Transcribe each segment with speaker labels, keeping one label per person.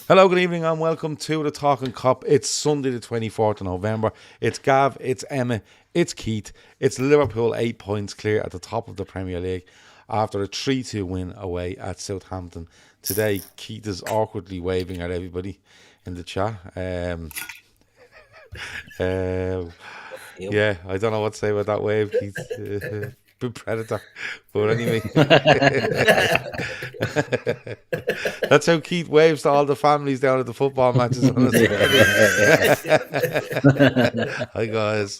Speaker 1: Hello, good evening, and welcome to the Talkin Kop. It's Sunday, the 24th of November. It's Gav, it's Emmet, it's Keith. It's Liverpool 8 points clear at the top of the Premier League after a 3-2 win away at Southampton. Today, Keith is awkwardly waving at everybody in the chat. Um, yeah, I don't know what to say about that wave, Keith. Big predator. But anyway, that's how Keith waves to all the families down at the football matches on a Saturday. Hi, guys.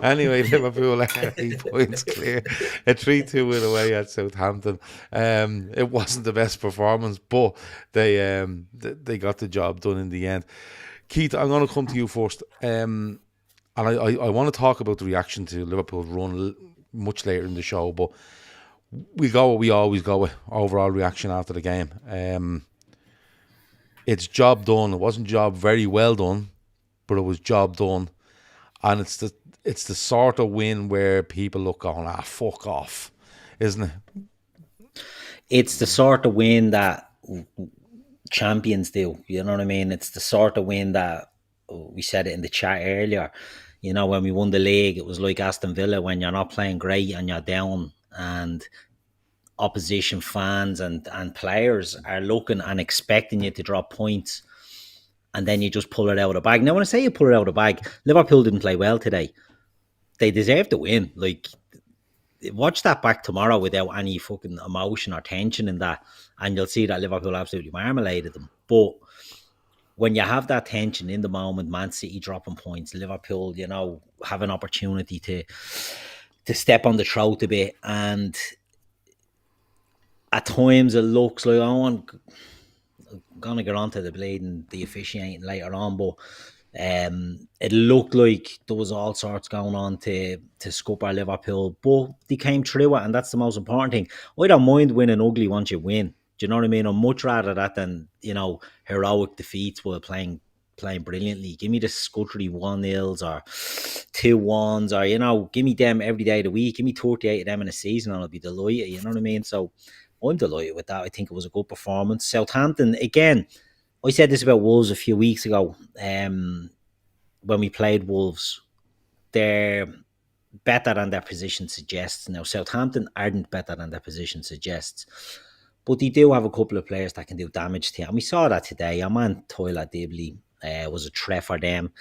Speaker 1: Anyway, Liverpool are 8 points clear. A 3-2 win away at Southampton. It wasn't the best performance, but they got the job done in the end. Keith, I'm going to come to you first. And I want to talk about the reaction to Liverpool's run much later in the show, but we always go with overall reaction after the game. It's job done. It wasn't job very well done, but it was job done. And it's the sort of win where people look going, fuck off, isn't it?
Speaker 2: It's the sort of win that champions do. You know what I mean? It's the sort of win that we said it in the chat earlier. You know, when we won the league, it was like Aston Villa when you're not playing great and you're down, and opposition fans and players are looking and expecting you to drop points, and then you just pull it out of the bag. Now, when I say you pull it out of the bag, Liverpool didn't play well today. They deserve to win. Like, watch that back tomorrow without any fucking emotion or tension in that, and you'll see that Liverpool absolutely marmaladed them. But when you have that tension in the moment, Man City dropping points, Liverpool, you know, have an opportunity to step on the throat a bit, and at times it looks like I'm gonna get onto the blade and the officiating later on, but it looked like there was all sorts going on to scupper Liverpool, but they came through it, and that's the most important thing. I don't mind winning ugly once you win. Do you know what I mean? I'd much rather that than, you know, heroic defeats while playing brilliantly. Give me the scuttery 1-0s or 2-1s, or, you know, give me them every day of the week. Give me 38 of them in a season and I'll be delighted. You know what I mean? So I'm delighted with that. I think it was a good performance. Southampton, again, I said this about Wolves a few weeks ago. When we played Wolves, they're better than their position suggests. Now, Southampton aren't better than their position suggests, but they do have a couple of players that can do damage to you. And we saw that today. Our man Tyler Dibley was a threat for them.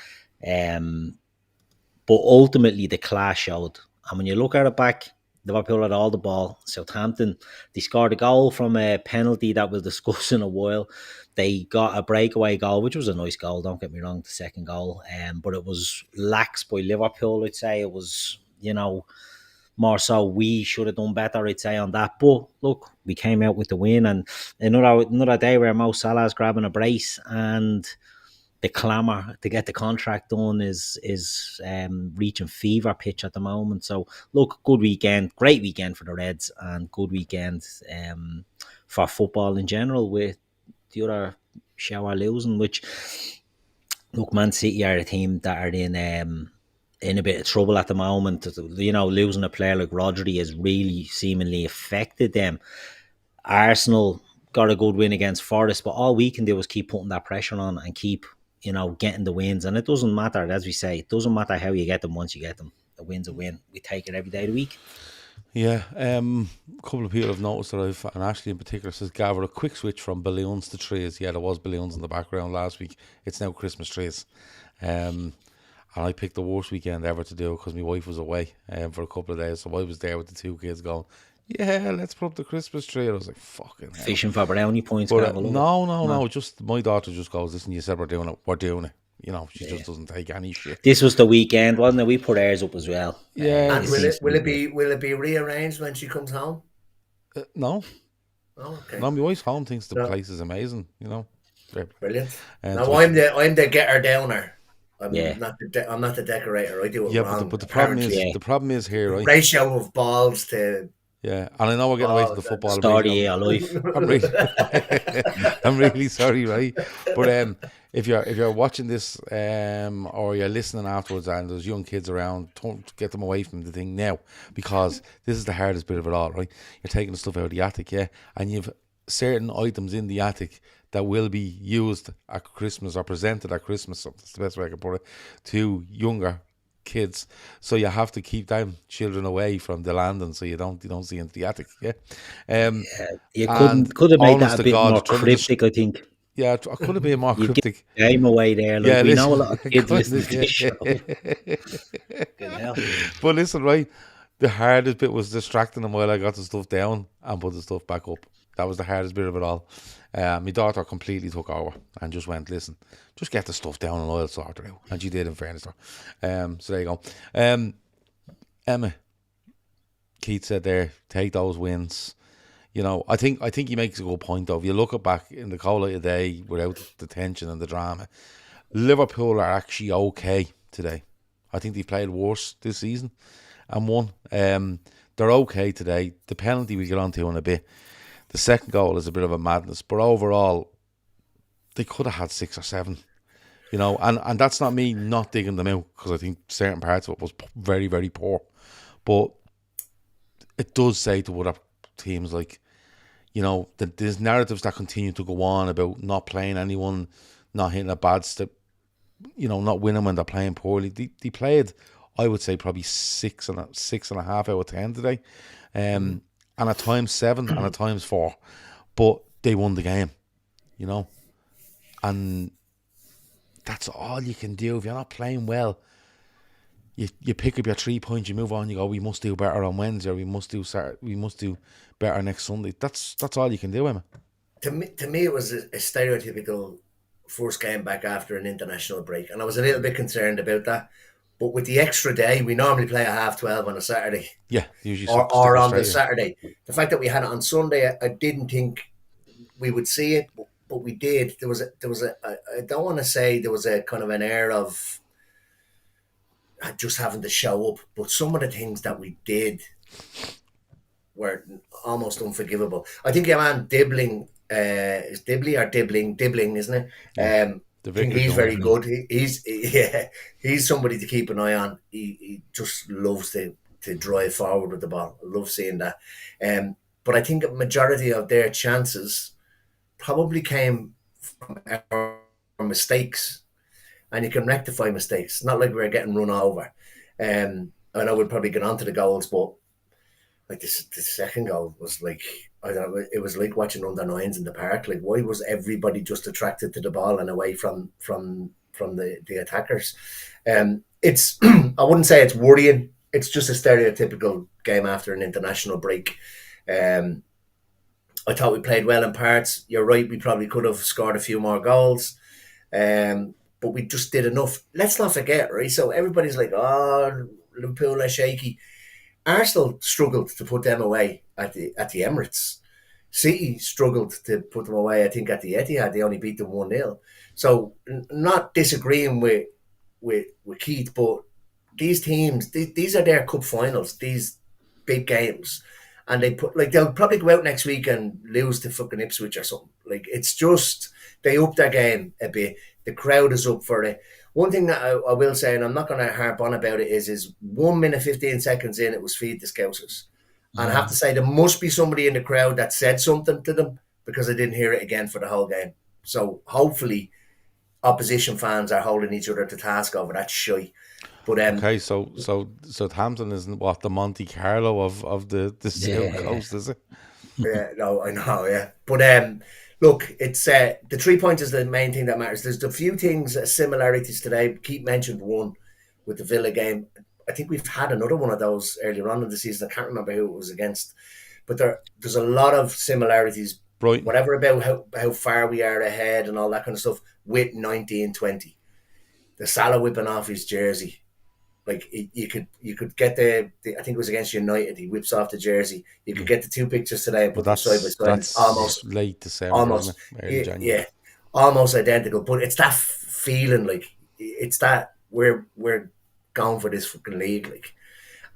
Speaker 2: But ultimately, the class showed. And when you look at it back, Liverpool had all the ball. Southampton, they scored a goal from a penalty that we'll discuss in a while. They got a breakaway goal, which was a nice goal, don't get me wrong, the second goal. But it was lax by Liverpool, I'd say. It was, you know, more so we should have done better, I'd say, on that. But look, we came out with the win, and another day where Mo Salah's grabbing a brace, and the clamour to get the contract done is reaching fever pitch at the moment. So look, good weekend, great weekend for the Reds, and good weekend for football in general, with the other shower losing, which, look, Man City are a team that are in a bit of trouble at the moment. You know, losing a player like Rodri has really seemingly affected them. Arsenal got a good win against Forest, but all we can do is keep putting that pressure on and keep, you know, getting the wins. And it doesn't matter, as we say, it doesn't matter how you get them once you get them. A win's a win. We take it every day of the week.
Speaker 1: Yeah, a couple of people have noticed that and Ashley in particular says, Gavin, a quick switch from balloons to trees. Yeah, there was balloons in the background last week. It's now Christmas trees. And I picked the worst weekend ever to do it because my wife was away for a couple of days. So I was there with the two kids going, yeah, let's put up the Christmas tree. And I was like, fucking hell.
Speaker 2: Fishing for brownie points.
Speaker 1: But no. Just my daughter just goes, listen, you said we're doing it. We're doing it. You know, she just doesn't take any shit.
Speaker 2: This was the weekend, wasn't it? We put ours up as well.
Speaker 1: Yeah.
Speaker 3: And will it be rearranged when she comes home?
Speaker 1: No.
Speaker 3: Oh, okay.
Speaker 1: No, my wife's home thinks the place is amazing. You know,
Speaker 3: brilliant. Now I'm the getter downer. I'm not the decorator. I do it wrong.
Speaker 1: But the problem is here, right?
Speaker 3: Ratio of balls to.
Speaker 1: Yeah, and I know we're getting away from the football.
Speaker 2: Story of life.
Speaker 1: I'm really sorry, right? But if you're watching this or you're listening afterwards and there's young kids around, don't get them away from the thing now, because this is the hardest bit of it all, right? You're taking the stuff out of the attic, yeah, and you've certain items in the attic that will be used at Christmas or presented at Christmas. So that's the best way I can put it, to younger kids. So you have to keep them children away from the landing, so you don't see into the attic. Yeah.
Speaker 2: You
Speaker 1: And
Speaker 2: could have made
Speaker 1: honest
Speaker 2: that a
Speaker 1: to
Speaker 2: bit
Speaker 1: God,
Speaker 2: more cryptic, I think.
Speaker 1: yeah, I could have been more
Speaker 2: You've given
Speaker 1: cryptic.
Speaker 2: the game away there. Like,
Speaker 1: Yeah,
Speaker 2: we know a
Speaker 1: listen,
Speaker 2: lot of kids
Speaker 1: kind
Speaker 2: listen
Speaker 1: of,
Speaker 2: to this show.
Speaker 1: yeah.
Speaker 2: Fucking hell.
Speaker 1: But listen, right, the hardest bit was distracting them while I got the stuff down and put the stuff back up. That was the hardest bit of it all. My daughter completely took over and just went, listen, just get the stuff down and I'll sort it out. And she did, in fairness to her. So there you go. Emma, Keith said there, take those wins. You know, I think he makes a good point, though. If you look back in the cold light of day without the tension and the drama, Liverpool are actually okay today. I think they played worse this season and won. They're okay today. The penalty we get on to in a bit. The second goal is a bit of a madness, but overall, they could have had 6 or 7. You know, and that's not me not digging them out, because I think certain parts of it was very, very poor. But it does say to other teams, like, you know, that there's narratives that continue to go on about not playing anyone, not hitting a bad step, you know, not winning when they're playing poorly. They played, I would say, probably 6.5 out of 10 today, and at times 7 and at times 4, but they won the game, you know, and that's all you can do. If you're not playing well, you pick up your 3 points, you move on, you go, we must do better on Wednesday, or we must do better next Sunday. That's all you can do, Emma.
Speaker 3: To me, it was a stereotypical first game back after an international break, and I was a little bit concerned about that. But with the extra day, we normally play at 12:30 on a Saturday.
Speaker 1: Yeah, usually
Speaker 3: or on the Saturday. The fact that we had it on Sunday, I didn't think we would see it, but we did. There was a I don't want to say there was a kind of an air of just having to show up, but some of the things that we did were almost unforgivable. I think your man Dibbling, is Dibley or Dibbling, isn't it? I think he's very good. He's somebody to keep an eye on. He just loves to drive forward with the ball. I love seeing that. But I think a majority of their chances probably came from our mistakes, and you can rectify mistakes. Not like we're getting run over. I know we'll probably get onto the goals, but like the second goal was like, I don't know, it was like watching under nines in the park. Like, why was everybody just attracted to the ball and away from the attackers? It's I wouldn't say it's worrying. It's just a stereotypical game after an international break. I thought we played well in parts. You're right, we probably could have scored a few more goals. But we just did enough. Let's not forget, right? So everybody's like, oh, Liverpool are shaky. Arsenal struggled to put them away at the Emirates. City struggled to put them away, I think, at the Etihad. They only beat them 1-0. So not disagreeing with Keith, but these teams, these are their cup finals, these big games. And they'll probably go out next week and lose to fucking Ipswich or something. Like, it's just, they up their game a bit. The crowd is up for it. One thing that I will say, and I'm not going to harp on about it, is 1 minute 15 seconds in, it was feed the Scousers. And I have to say, there must be somebody in the crowd that said something to them, because I didn't hear it again for the whole game. So hopefully opposition fans are holding each other to task over that shy. But
Speaker 1: okay, so Southampton isn't what the Monte Carlo of the South Coast, is it?
Speaker 3: Yeah, no, I know, yeah. But look, it's the 3 points is the main thing that matters. There's a few things, similarities today. Keith mentioned one with the Villa game. I think we've had another one of those earlier on in the season. I can't remember who it was against. But there's a lot of similarities.
Speaker 1: Right.
Speaker 3: Whatever about how far we are ahead and all that kind of stuff with 1920. The Salah whipping off his jersey. Like, you could get the I think it was against United. He whips off the jersey. You could get the two pictures today and put them side by side.
Speaker 1: That's almost late December,
Speaker 3: almost,
Speaker 1: early January.
Speaker 3: Yeah, almost identical. But it's that feeling, like, it's that we're going for this fucking league, like,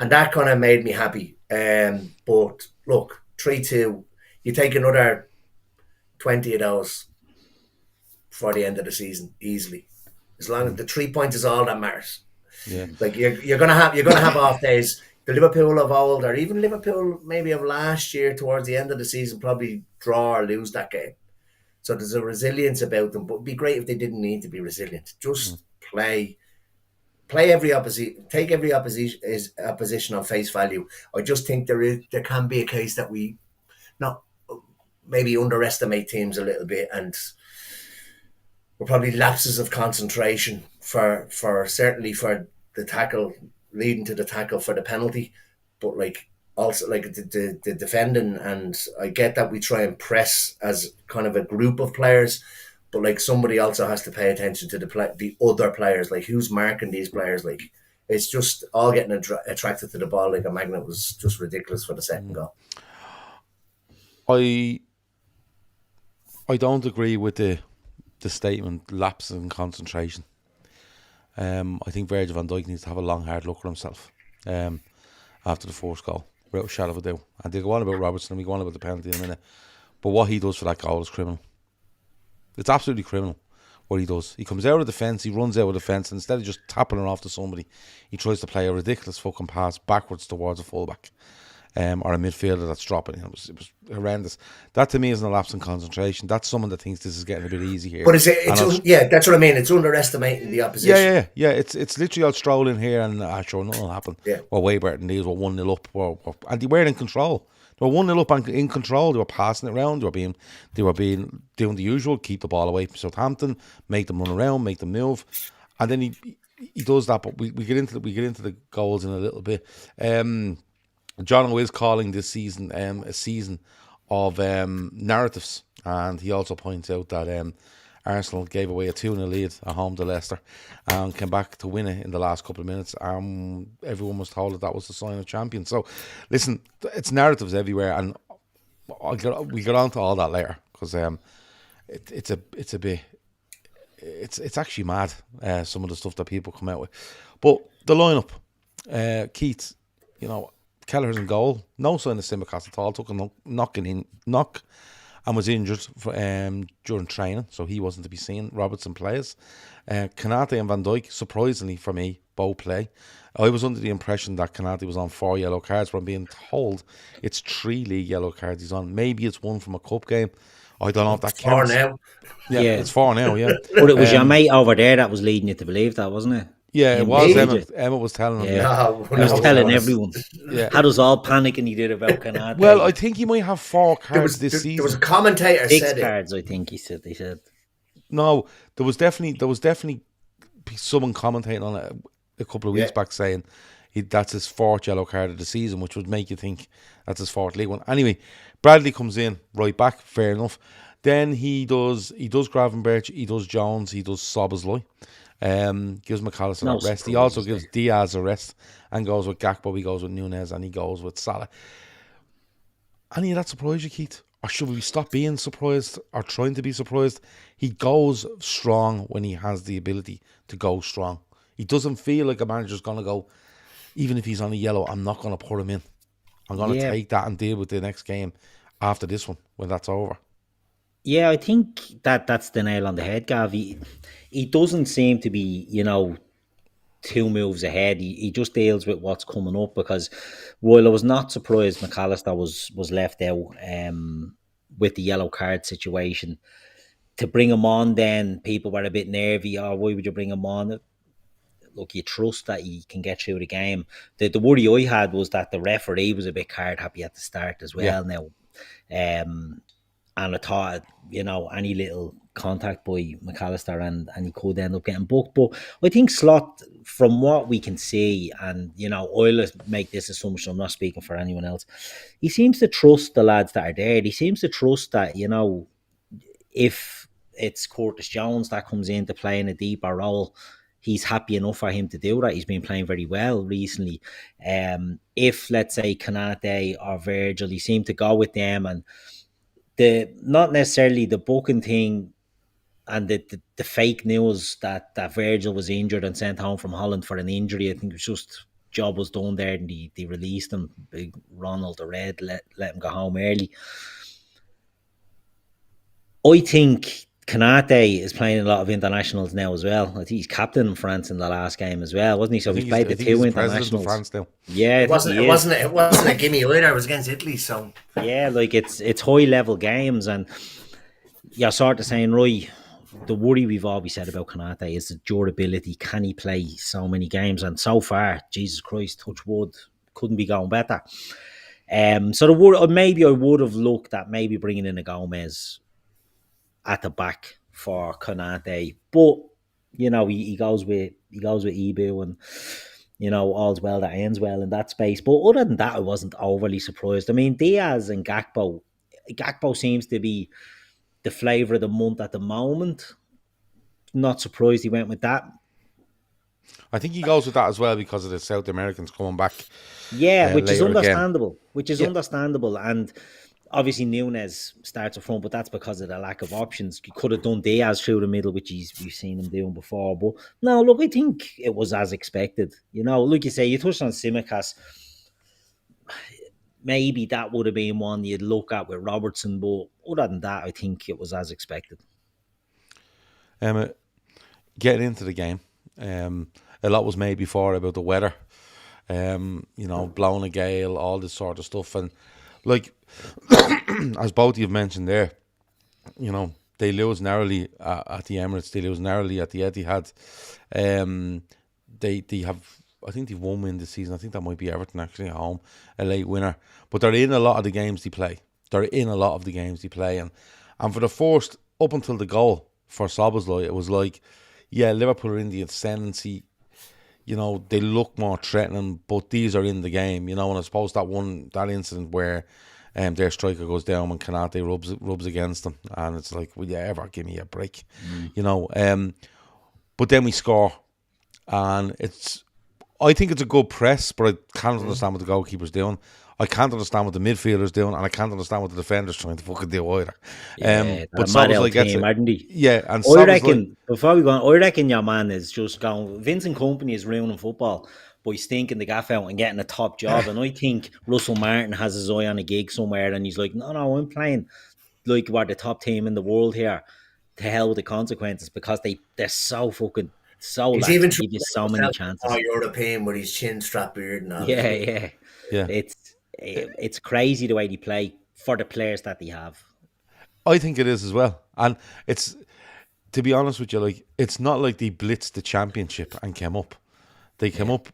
Speaker 3: and that kind of made me happy. But look, 3-2. You take another 20 of those before the end of the season easily. As long as the 3 points is all that matters.
Speaker 1: Yeah,
Speaker 3: like you're gonna have off days. The Liverpool of old, or even Liverpool maybe of last year, towards the end of the season, probably draw or lose that game. So there's a resilience about them, but it'd be great if they didn't need to be resilient. Just play every opposition, take every opposition on face value. I just think there can be a case that we not maybe underestimate teams a little bit, and we're probably lapses of concentration for certainly for the tackle leading to the tackle for the penalty, but like also like the defending. And I get that we try and press as kind of a group of players, but like somebody also has to pay attention to the other players, like who's marking these players. Like it's just all getting attracted to the ball like a magnet was just ridiculous for the second goal.
Speaker 1: I don't agree with the statement lapse in concentration. I think Virgil van Dijk needs to have a long hard look at himself after the first goal, without a shadow of a doubt. And they go on about Robertson and we go on about the penalty in a minute, but what he does for that goal is criminal. It's absolutely criminal what he does. He comes out of the fence, he runs out of the fence, and instead of just tapping it off to somebody, he tries to play a ridiculous fucking pass backwards towards a fullback or a midfielder that's dropping. It was horrendous. That to me isn't a lapse in concentration. That's someone that thinks this is getting a bit easy here.
Speaker 3: But that's what I mean. It's underestimating the opposition.
Speaker 1: Yeah. It's literally I'll stroll in here and sure, nothing will happen.
Speaker 3: Yeah.
Speaker 1: Well, way better than these. We're 1-0 up, and they were in control. They were 1-0 up and in control. They were passing it around. They were being doing the usual, keep the ball away from Southampton, make them run around, make them move, and then he does that. But we get into the goals in a little bit. John is calling this season a season of narratives, and he also points out that Arsenal gave away a 2-0 lead at home to Leicester and came back to win it in the last couple of minutes. Everyone was told that was the sign of champions. So, listen, it's narratives everywhere, and we'll get on to all that later because it's actually mad some of the stuff that people come out with. But the lineup, Keith, Kelleher's in goal. No sign of Simicast at all. Took a knock and was injured during training, so he wasn't to be seen. Robertson plays. Konate and Van Dijk, surprisingly for me, both play. I was under the impression that Konate was on 4 yellow cards, but I'm being told it's 3 league yellow cards he's on. Maybe it's 1 from a cup game. I don't know if that counts.
Speaker 3: 4 now.
Speaker 1: Yeah, it's 4 now, yeah.
Speaker 2: But it was your mate over there that was leading you to believe that, wasn't it?
Speaker 1: Yeah, it was Emmet. Emmet was telling him.
Speaker 2: Yeah. He was telling everyone.
Speaker 1: Yeah.
Speaker 2: Had us all panicking he did about Konate.
Speaker 1: Well, I think he might have 4 cards this season.
Speaker 3: There was a commentator
Speaker 2: 6
Speaker 3: said
Speaker 2: cards, I think he said.
Speaker 1: No, there was definitely someone commentating on it a couple of weeks back saying that's his 4th yellow card of the season, which would make you think that's his 4th league one. Anyway, Bradley comes in right back, fair enough. Then he does Gravenberch, he does Jones, he does Szoboszlai. Gives McAllister a rest. He also gives Diaz a rest and goes with Gakpo, he goes with Nunez, and he goes with Salah. Any of that surprise you, Keith? Or should we stop being surprised or trying to be surprised? He goes strong when he has the ability to go strong. He doesn't feel like a manager's going to go, even if he's on a yellow, I'm not going to put him in. I'm going to take that and deal with the next game after this one when that's over.
Speaker 2: Yeah, I think that's the nail on the head, Gav. He doesn't seem to be, 2 moves ahead. He just deals with what's coming up, because while I was not surprised McAllister was left out with the yellow card situation, to bring him on then, people were a bit nervy. Oh, why would you bring him on? Look, you trust that he can get through the game. The worry I had was that the referee was a bit card happy at the start as well now. And I thought, any little contact by McAllister and he could end up getting booked. But I think Slot, from what we can see, and, I'll make this assumption, I'm not speaking for anyone else, he seems to trust the lads that are there. He seems to trust that, if it's Curtis Jones that comes in to play in a deeper role, he's happy enough for him to do that. He's been playing very well recently. If, let's say, Konate or Virgil, he seemed to go with them, and not necessarily the booking thing and the fake news that Virgil was injured and sent home from Holland for an injury. I think it was just job was done there, and they released him. Big Ronald the Red let him go home early. I think Konate is playing a lot of internationals now as well. I think he's captain in France in the last game as well, wasn't he? So he's played the 2 internationals.
Speaker 1: France now.
Speaker 2: Yeah,
Speaker 3: it wasn't a gimme either. It was against Italy, so
Speaker 2: yeah, like it's high level games, and you're sort of saying, right, the worry we've always said about Konate is the durability. Can he play so many games? And so far, Jesus Christ, touch wood, couldn't be going better. So maybe I would have looked at maybe bringing in a Gomez at the back for Konate, but he goes with Ibu, and all's well that ends well in that space. But other than that, I wasn't overly surprised. I mean, Diaz and Gakpo seems to be the flavour of the month at the moment. Not surprised he went with that.
Speaker 1: I think he goes with that as well because of the South Americans coming back.
Speaker 2: Yeah, which is understandable.
Speaker 1: Again.
Speaker 2: Which is understandable. And obviously Nunes starts up front, but that's because of the lack of options. You could have done Diaz through the middle, which we've seen him doing before. But no, look, I think it was as expected. Like you say, you touched on Tsimikas. Maybe that would have been one you'd look at with Robertson, but other than that, I think it was as expected.
Speaker 1: Emmet, getting into the game, a lot was made before about the weather, blowing a gale, all this sort of stuff. And like, as both of you have mentioned there, they lose narrowly at the Emirates, they lose narrowly at the Etihad. They have, I think they've one win this season. I think that might be Everton actually at home, a late winner. But they're in a lot of the games they play. And for the first, up until the goal for Szoboszlai, it was like, yeah, Liverpool are in the ascendancy. They look more threatening, but these are in the game. And I suppose that incident where their striker goes down when Konate rubs against them, and it's like, will you ever give me a break? But then we score, and I think it's a good press, but I can't understand what the goalkeeper's doing. I can't understand what the midfielder's doing, and I can't understand what the defender's trying to fucking do either.
Speaker 2: But Szoboszlai gets it.
Speaker 1: Yeah, and
Speaker 2: I reckon, before we go on, I reckon your man is just going, Vincent Kompany is ruining football by stinking the gaff out and getting a top job. And I think Russell Martin has his eye on a gig somewhere, and he's like, no, I'm playing like we're the top team in the world here. To hell with the consequences, because they're so fucking
Speaker 3: he's even
Speaker 2: give you so many chances.
Speaker 3: European with his chin strap beard and all.
Speaker 2: Yeah. It's crazy the way they play for the players that they have.
Speaker 1: I think it is as well, and it's, to be honest with you, like, it's not like they blitzed the championship and came up. They came up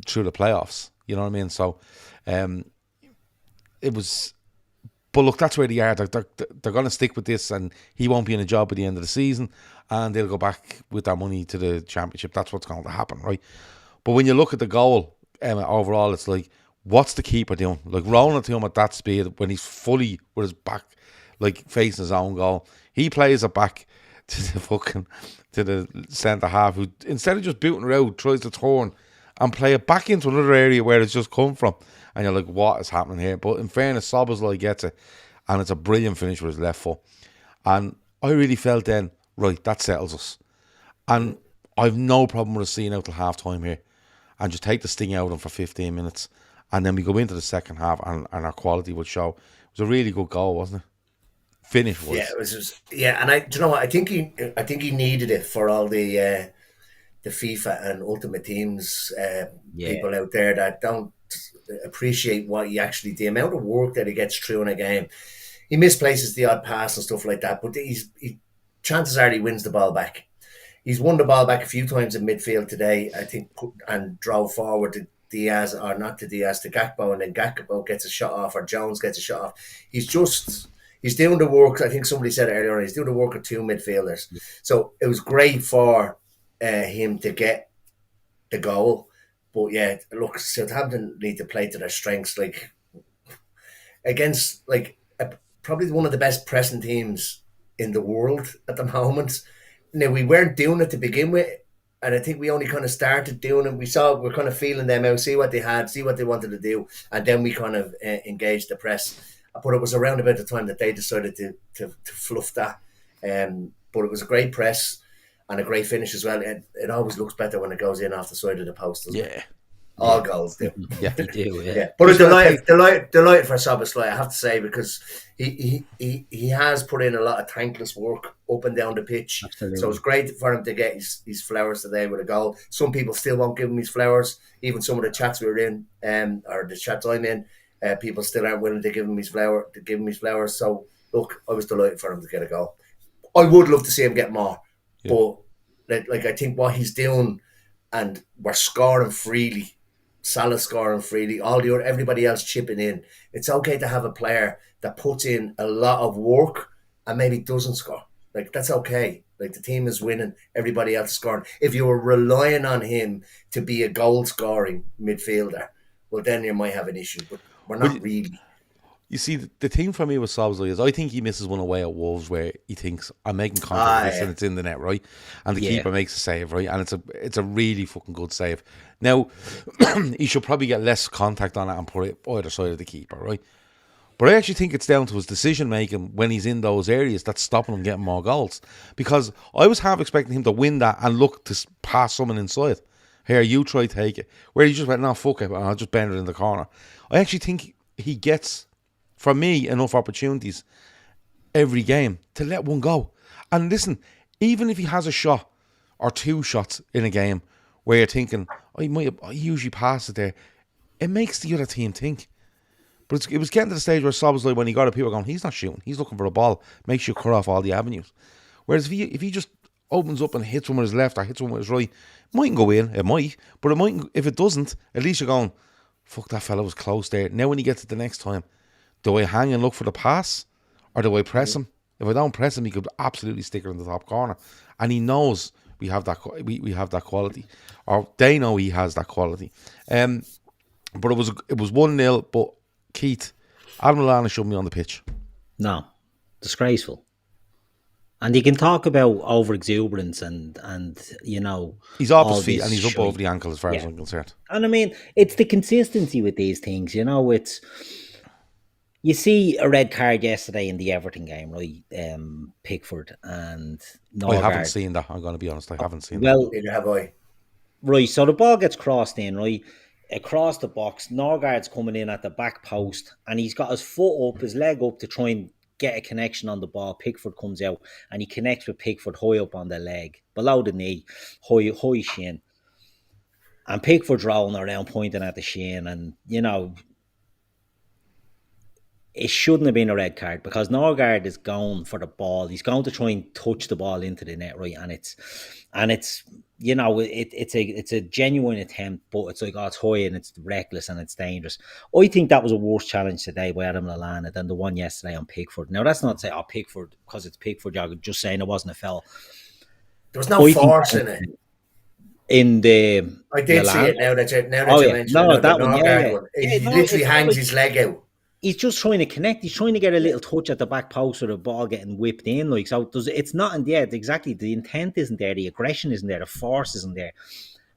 Speaker 1: through the playoffs. You know what I mean? So, it was. But look, that's where they are. They're going to stick with this, and he won't be in a job at the end of the season, and they'll go back with that money to the championship. That's what's going to happen, right? But when you look at the goal, overall, it's like, what's the keeper doing? Like, rolling it to him at that speed when he's fully with his back, like, facing his own goal. He plays it back to the centre half, who, instead of just booting it out, tries to turn and play it back into another area where it's just come from. And you're like, what is happening here? But in fairness, Szoboszlai gets it, and it's a brilliant finish with his left foot. And I really felt then, right, that settles us. And I've no problem with us seeing out till half time here and just take the sting out of them for 15 minutes. And then we go into the second half, and our quality would show. It was a really good goal, wasn't it? Finish was.
Speaker 3: Yeah, it was just, and do you know what? I think he needed it for all the FIFA and Ultimate Teams people out there that don't appreciate what he actually, the amount of work that he gets through in a game. He misplaces the odd pass and stuff like that, but chances are he wins the ball back. He's won the ball back a few times in midfield today, I think, and drove forward to Diaz, or not to Diaz, to Gakpo, and then Gakpo gets a shot off, or Jones gets a shot off. He's doing the work. I think somebody said it earlier on, he's doing the work of two midfielders. So it was great for him to get the goal. But yeah, look, Southampton need to play to their strengths, like, against, like, probably one of the best pressing teams in the world at the moment. Now, we weren't doing it to begin with, and I think we only kind of started doing it. We're kind of feeling them out, see what they had, see what they wanted to do, and then we kind of engaged the press. But it was around about the time that they decided to fluff that. But it was a great press and a great finish as well. It always looks better when it goes in off the side of the post, doesn't it? All goals do.
Speaker 1: Yeah,
Speaker 2: they do. Yeah.
Speaker 3: But I'm delighted for Szoboszlai, I have to say, because he has put in a lot of thankless work up and down the pitch. Absolutely. So it's great for him to get his flowers today with a goal. Some people still won't give him his flowers. Even some of the chats we're in, or the chats I'm in, people still aren't willing to give him his flowers. So look, I was delighted for him to get a goal. I would love to see him get more,
Speaker 1: Yeah.
Speaker 3: but like I think what he's doing, and we're scoring freely. Salah scoring freely, everybody else chipping in. It's okay to have a player that puts in a lot of work and maybe doesn't score. Like, that's okay. Like, the team is winning, everybody else is scoring. If you were relying on him to be a goal scoring midfielder, well, then you might have an issue. But we're not really.
Speaker 1: You see, the thing for me with Szoboszlai is I think he misses one away at Wolves where he thinks, I'm making contact with this and it's in the net, right? And the keeper makes a save, right? And it's a really fucking good save. Now, he should probably get less contact on it and put it either side of the keeper, right? But I actually think it's down to his decision making when he's in those areas that's stopping him getting more goals. Because I was half expecting him to win that and look to pass someone inside. Here, you try take it. Where he just went, no, fuck it, and I'll just bend it in the corner. I actually think he gets, for me, enough opportunities every game to let one go. And listen, even if he has a shot or two shots in a game where you're thinking, I usually pass it there, it makes the other team think. But it was getting to the stage where Szoboszlai, when he got it, people were going, he's not shooting, he's looking for a ball, makes you cut off all the avenues. Whereas if he just opens up and hits one with his left or hits one with his right, it mightn't go in, it might, but it mightn't. If it doesn't, at least you're going, fuck, that fella was close there. Now when he gets it the next time, do I hang and look for the pass, or do I press him? If I don't press him, he could absolutely stick it in the top corner. And he knows we have that quality, or they know he has that quality. But it was 1-0. But Keith, Adam Lallana shouldn't be on the pitch.
Speaker 2: No, disgraceful. And you can talk about over exuberance and
Speaker 1: he's off his feet and he's up over the ankle as far as I'm concerned.
Speaker 2: And I mean, it's the consistency with these things. It's. You see a red card yesterday in the Everton game, right? Pickford and Norgard.
Speaker 1: I haven't seen that. I'm going to be honest. I haven't seen that.
Speaker 3: Well, neither have I.
Speaker 2: Right, so the ball gets crossed in, right? Across the box, Norgard's coming in at the back post and he's got his foot up, his leg up to try and get a connection on the ball. Pickford comes out and he connects with Pickford high up on the leg, below the knee, high shin. And Pickford's rolling around pointing at the shin and, it shouldn't have been a red card because Norgard is going for the ball. He's going to try and touch the ball into the net, right? And it's a genuine attempt, but it's like, it's high and it's reckless and it's dangerous. I think that was a worse challenge today by Adam Lallana than the one yesterday on Pickford. Now, that's not to say, Pickford, because it's Pickford, you're just saying it wasn't a foul.
Speaker 3: There was no force in it.
Speaker 2: In the
Speaker 3: I did see it now that you mentioned
Speaker 2: that one,
Speaker 3: one. He literally hangs his leg out.
Speaker 2: He's just trying to connect. He's trying to get a little touch at the back post or the ball getting whipped in. It's not in the end. Exactly. The intent isn't there. The aggression isn't there. The force isn't there.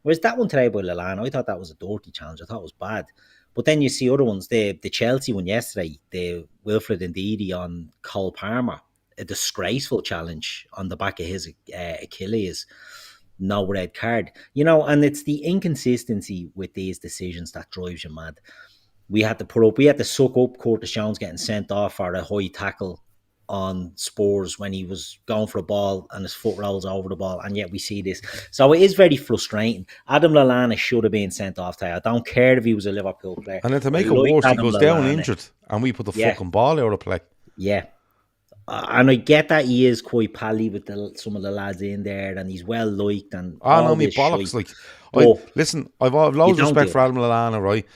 Speaker 2: Whereas that one today by Lallana, I thought that was a dirty challenge. I thought it was bad. But then you see other ones. The Chelsea one yesterday, the Wilfred Ndidi on Cole Palmer, a disgraceful challenge on the back of his Achilles. No red card. And it's the inconsistency with these decisions that drives you mad. We had to suck up Curtis Jones getting sent off for a high tackle on Spurs when he was going for a ball and his foot rolls over the ball, and yet we see this. So it is very frustrating. Adam Lallana should have been sent off today. I don't care if he was a Liverpool player.
Speaker 1: And then to make it worse, he goes down injured and we put the fucking ball out of play.
Speaker 2: Yeah. And I get that he is quite pally with some of the lads in there and he's well liked and
Speaker 1: no, me bollocks. Listen, I've loads of respect for Adam Lallana, right?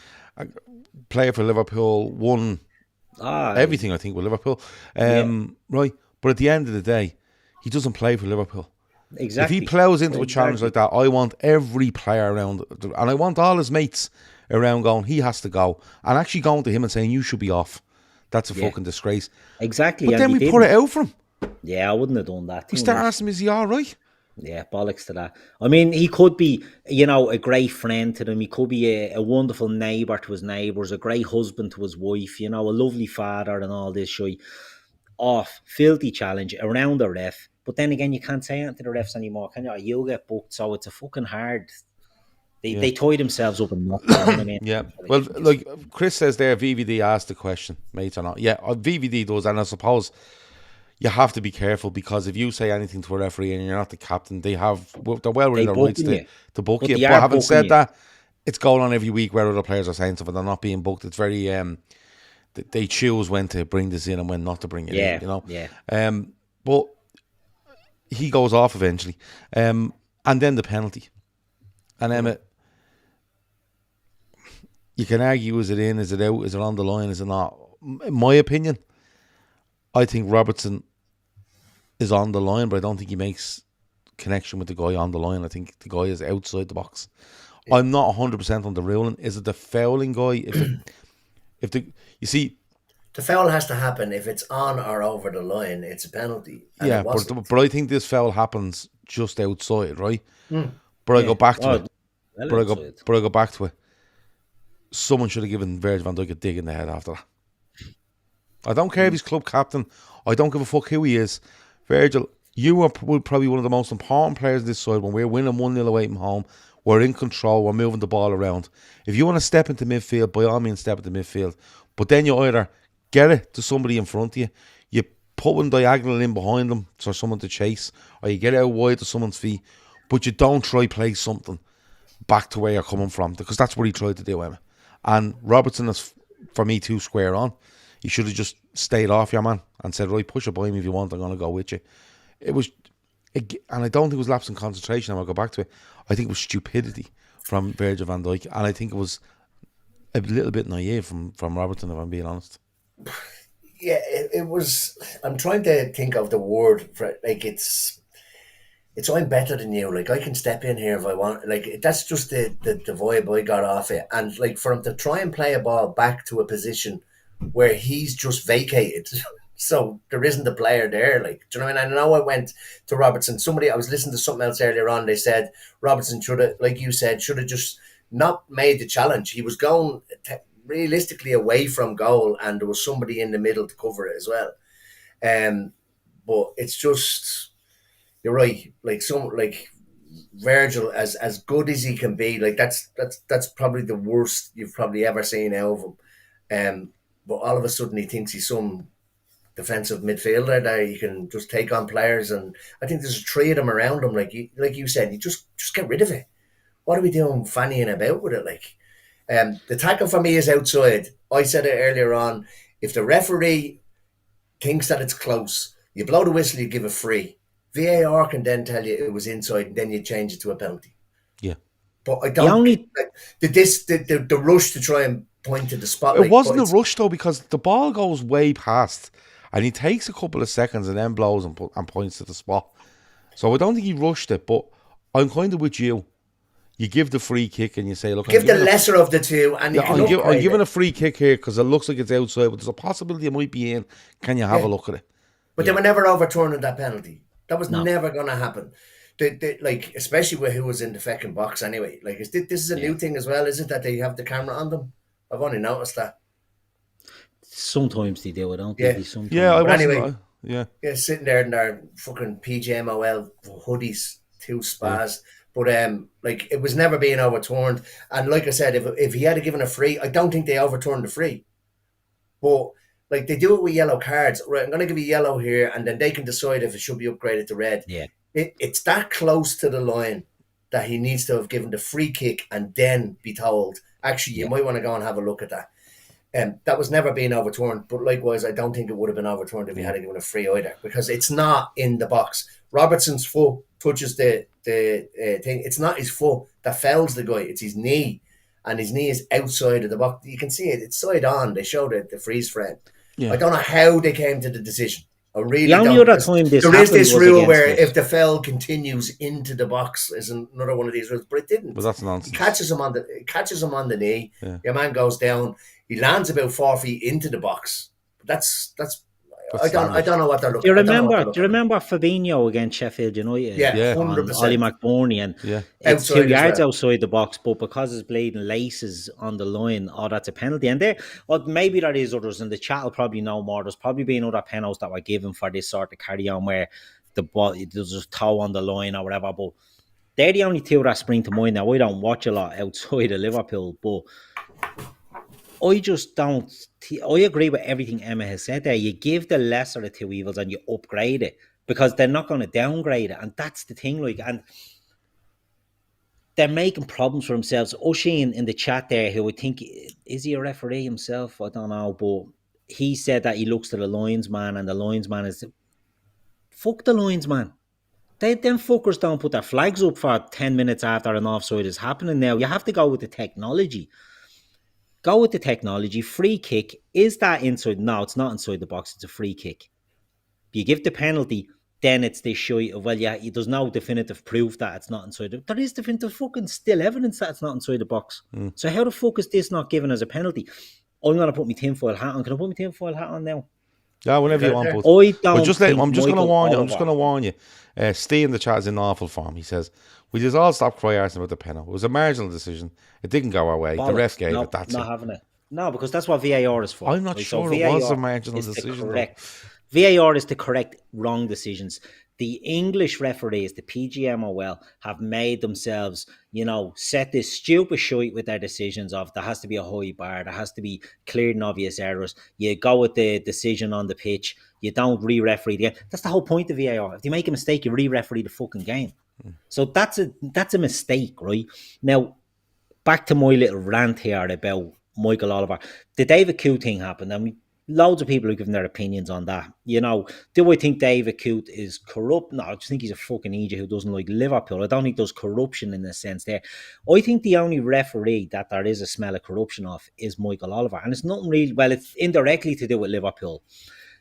Speaker 1: Player for Liverpool, won everything I think with Liverpool, right? But at the end of the day, he doesn't play for Liverpool.
Speaker 2: Exactly.
Speaker 1: If he plows into a challenge like that, I want every player around, and I want all his mates around going, he has to go, and actually going to him and saying, you should be off. That's a fucking disgrace.
Speaker 2: Exactly.
Speaker 1: But then we put it out for him.
Speaker 2: Yeah, I wouldn't have done that.
Speaker 1: We start asking him, is he all right?
Speaker 2: Yeah, bollocks to that. I mean, he could be, a great friend to them. He could be a wonderful neighbour to his neighbours, a great husband to his wife, a lovely father and all this shit. Filthy challenge around the ref. But then again, you can't say anything to the refs anymore, can you? You'll get booked, so it's a fucking hard. They tie themselves up in nothing. You know what I mean?
Speaker 1: Yeah. Well, like Chris says there, VVD asked the question, mates or not. Yeah, VVD does, and I suppose you have to be careful because if you say anything to a referee and you're not the captain, they're well within their rights to book you. But having said that, it's going on every week where other players are saying stuff and they're not being booked. It's very they choose when to bring this in and when not to bring it in. Yeah.
Speaker 2: Yeah.
Speaker 1: But he goes off eventually. And then the penalty. And Emmet, you can argue, is it in, is it out, is it on the line, is it not? In my opinion, I think Robertson is on the line, but I don't think he makes connection with the guy on the line. I think the guy is outside the box. Yeah. I'm not 100% on the ruling. Is it the fouling guy? You see,
Speaker 3: the foul has to happen if it's on or over the line. It's a penalty.
Speaker 1: Yeah, but I think this foul happens just outside, right? But I go back to it. But I go back to it. Someone should have given Virgil van Dijk a dig in the head after that. I don't care if he's club captain. I don't give a fuck who he is. Virgil, you are probably one of the most important players on this side. When we're winning 1-0 away from home, we're in control, we're moving the ball around. If you want to step into midfield, by all means step into midfield. But then you either get it to somebody in front of you, you put one diagonal in behind them for someone to chase, or you get it out wide to someone's feet, but you don't try play something back to where you're coming from, because that's what he tried to do, Emma. And Robertson is, for me, too square on. You should have just stayed off your man and said, right, push it by me if you want, I'm going to go with you. And I don't think it was lapse in concentration, and I'll go back to it. I think it was stupidity from Virgil van Dijk, and I think it was a little bit naive from Robertson, if I'm being honest.
Speaker 3: Yeah, it was. I'm trying to think of the word for it. Like, it's I'm better than you. Like, I can step in here if I want. Like, that's just the vibe I got off it. And like, for him to try and play a ball back to a position where he's just vacated, so there isn't a player there. Like, do you know what I mean? I know I went to Robertson. I was listening to something else earlier on. They said Robertson should have, like you said, should have just not made the challenge. He was going realistically away from goal, and there was somebody in the middle to cover it as well. But it's just, you're right. Like, Virgil, as good as he can be, like that's probably the worst you've probably ever seen out of him. But all of a sudden he thinks he's some defensive midfielder that he can just take on players, and I think there's 3 of them around him. Like you said, you just get rid of it. What are we doing fannying about with it? Like, the tackle for me is outside. I said it earlier on. If the referee thinks that it's close, you blow the whistle, you give it free. VAR can then tell you it was inside, and then you change it to a penalty.
Speaker 1: Yeah,
Speaker 3: but I don't. The rush to try and point to the spot.
Speaker 1: It wasn't a rush though, because the ball goes way past, and he takes a couple of seconds and then blows and points to the spot. So I don't think he rushed it. But I'm kind of with you. You give the free kick and you say, look,
Speaker 3: give the lesser of the two, and
Speaker 1: I'm giving a free kick here because it looks like it's outside, but there's a possibility it might be in. Can you have a look at it?
Speaker 3: But they were never overturning that penalty. That was never going to happen. Like, especially with who was in the fucking box anyway. Like, this is a new thing as well, is it, that they have the camera on them? I've only noticed that.
Speaker 2: Sometimes they do it, don't they? Sometimes.
Speaker 1: Yeah, I wasn't.
Speaker 3: Anyway, yeah, sitting there in their fucking PJMOL hoodies, 2 spas. Yeah. But like, it was never being overturned. And like I said, if he had given a free, I don't think they overturned the free. But like, they do it with yellow cards. Right, I'm going to give you yellow here, and then they can decide if it should be upgraded to red.
Speaker 2: Yeah.
Speaker 3: It's that close to the line that he needs to have given the free kick and then be told, actually, you might want to go and have a look at that. That was never being overturned. But likewise, I don't think it would have been overturned if he had given a free either, because it's not in the box. Robertson's foot touches the thing. It's not his foot that fouls the guy. It's his knee. And his knee is outside of the box. You can see it. It's side on. They showed it, the freeze frame. Yeah. I don't know how they came to the decision. I really don't.
Speaker 2: Other time
Speaker 3: there is this rule where if the foul continues into the box, is another one of these rules, but it didn't.
Speaker 1: But that's nonsense.
Speaker 3: It catches him on the knee. Yeah. Your man goes down. He lands about 4 feet into the box. That's I don't know what they're looking at.
Speaker 2: Do you remember Fabinho against Sheffield United?
Speaker 3: Yeah, 100%.
Speaker 2: Ollie McBurney, and it's 2 yards outside the box, but because it's bleeding laces on the line, that's a penalty. And maybe there is others, and the chat will probably know more. There's probably been other penalties that were given for this sort of carry on where there's a toe on the line or whatever, but they're the only 2 that spring to mind. Now, I don't watch a lot outside of Liverpool, but I just don't. I agree with everything Emma has said there. You give the lesser of 2 evils and you upgrade it, because they're not going to downgrade it, and that's the thing. Like, and they're making problems for themselves. Oshin in the chat there, who I think is he a referee himself? I don't know, but he said that he looks to the linesman, and the linesman is fuck the linesman. Them fuckers don't put their flags up for 10 minutes after an offside is happening now. You have to go with the technology. Go with the technology. Free kick. Is that inside? No, it's not inside the box. It's a free kick. You give the penalty, then it's this shite of, well, yeah, there's no definitive proof that it's not inside. There is definitive fucking still evidence that it's not inside the box. So how the fuck is this not given as a penalty? I'm going to put my tinfoil hat on. Can I put my tinfoil hat on now?
Speaker 1: Yeah, whenever you want. But I'm just going to warn you. I'm just going to warn you. Steve in the chat is in awful form. He says, we just all stopped crying about the penalty. It was a marginal decision. It didn't go our way. The ref gave it. That's
Speaker 2: not having it. No, because that's what VAR is for.
Speaker 1: I'm not sure it was a marginal decision.
Speaker 2: VAR is to correct wrong decisions. The English referees, the PGMOL, have made themselves, set this stupid shite with their decisions of there has to be a high bar, there has to be clear and obvious errors. You go with the decision on the pitch, you don't re-referee the game. That's the whole point of VAR. If you make a mistake, you re-referee the fucking game. So that's a mistake, right? Now, back to my little rant here about Michael Oliver. The David Coote thing happened, and loads of people have given their opinions on that. Do I think David Coote is corrupt? No, I just think he's a fucking idiot who doesn't like Liverpool. I don't think there's corruption in the sense there. I think the only referee that there is a smell of corruption of is Michael Oliver. And it's nothing really, well, it's indirectly to do with Liverpool.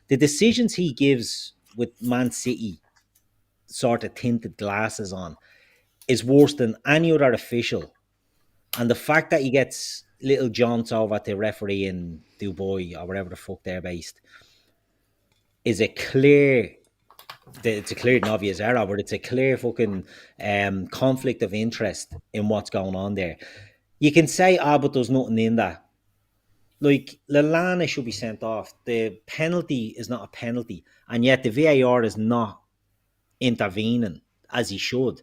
Speaker 2: The decisions he gives with Man City sort of tinted glasses on is worse than any other official. And the fact that he gets little jaunts over at the referee in Dubai or wherever the fuck they're based is it's a clear and obvious error, but it's a clear fucking conflict of interest in what's going on there. You can say, but there's nothing in that. Like, Lallana should be sent off. The penalty is not a penalty, and yet the VAR is not intervening as he should.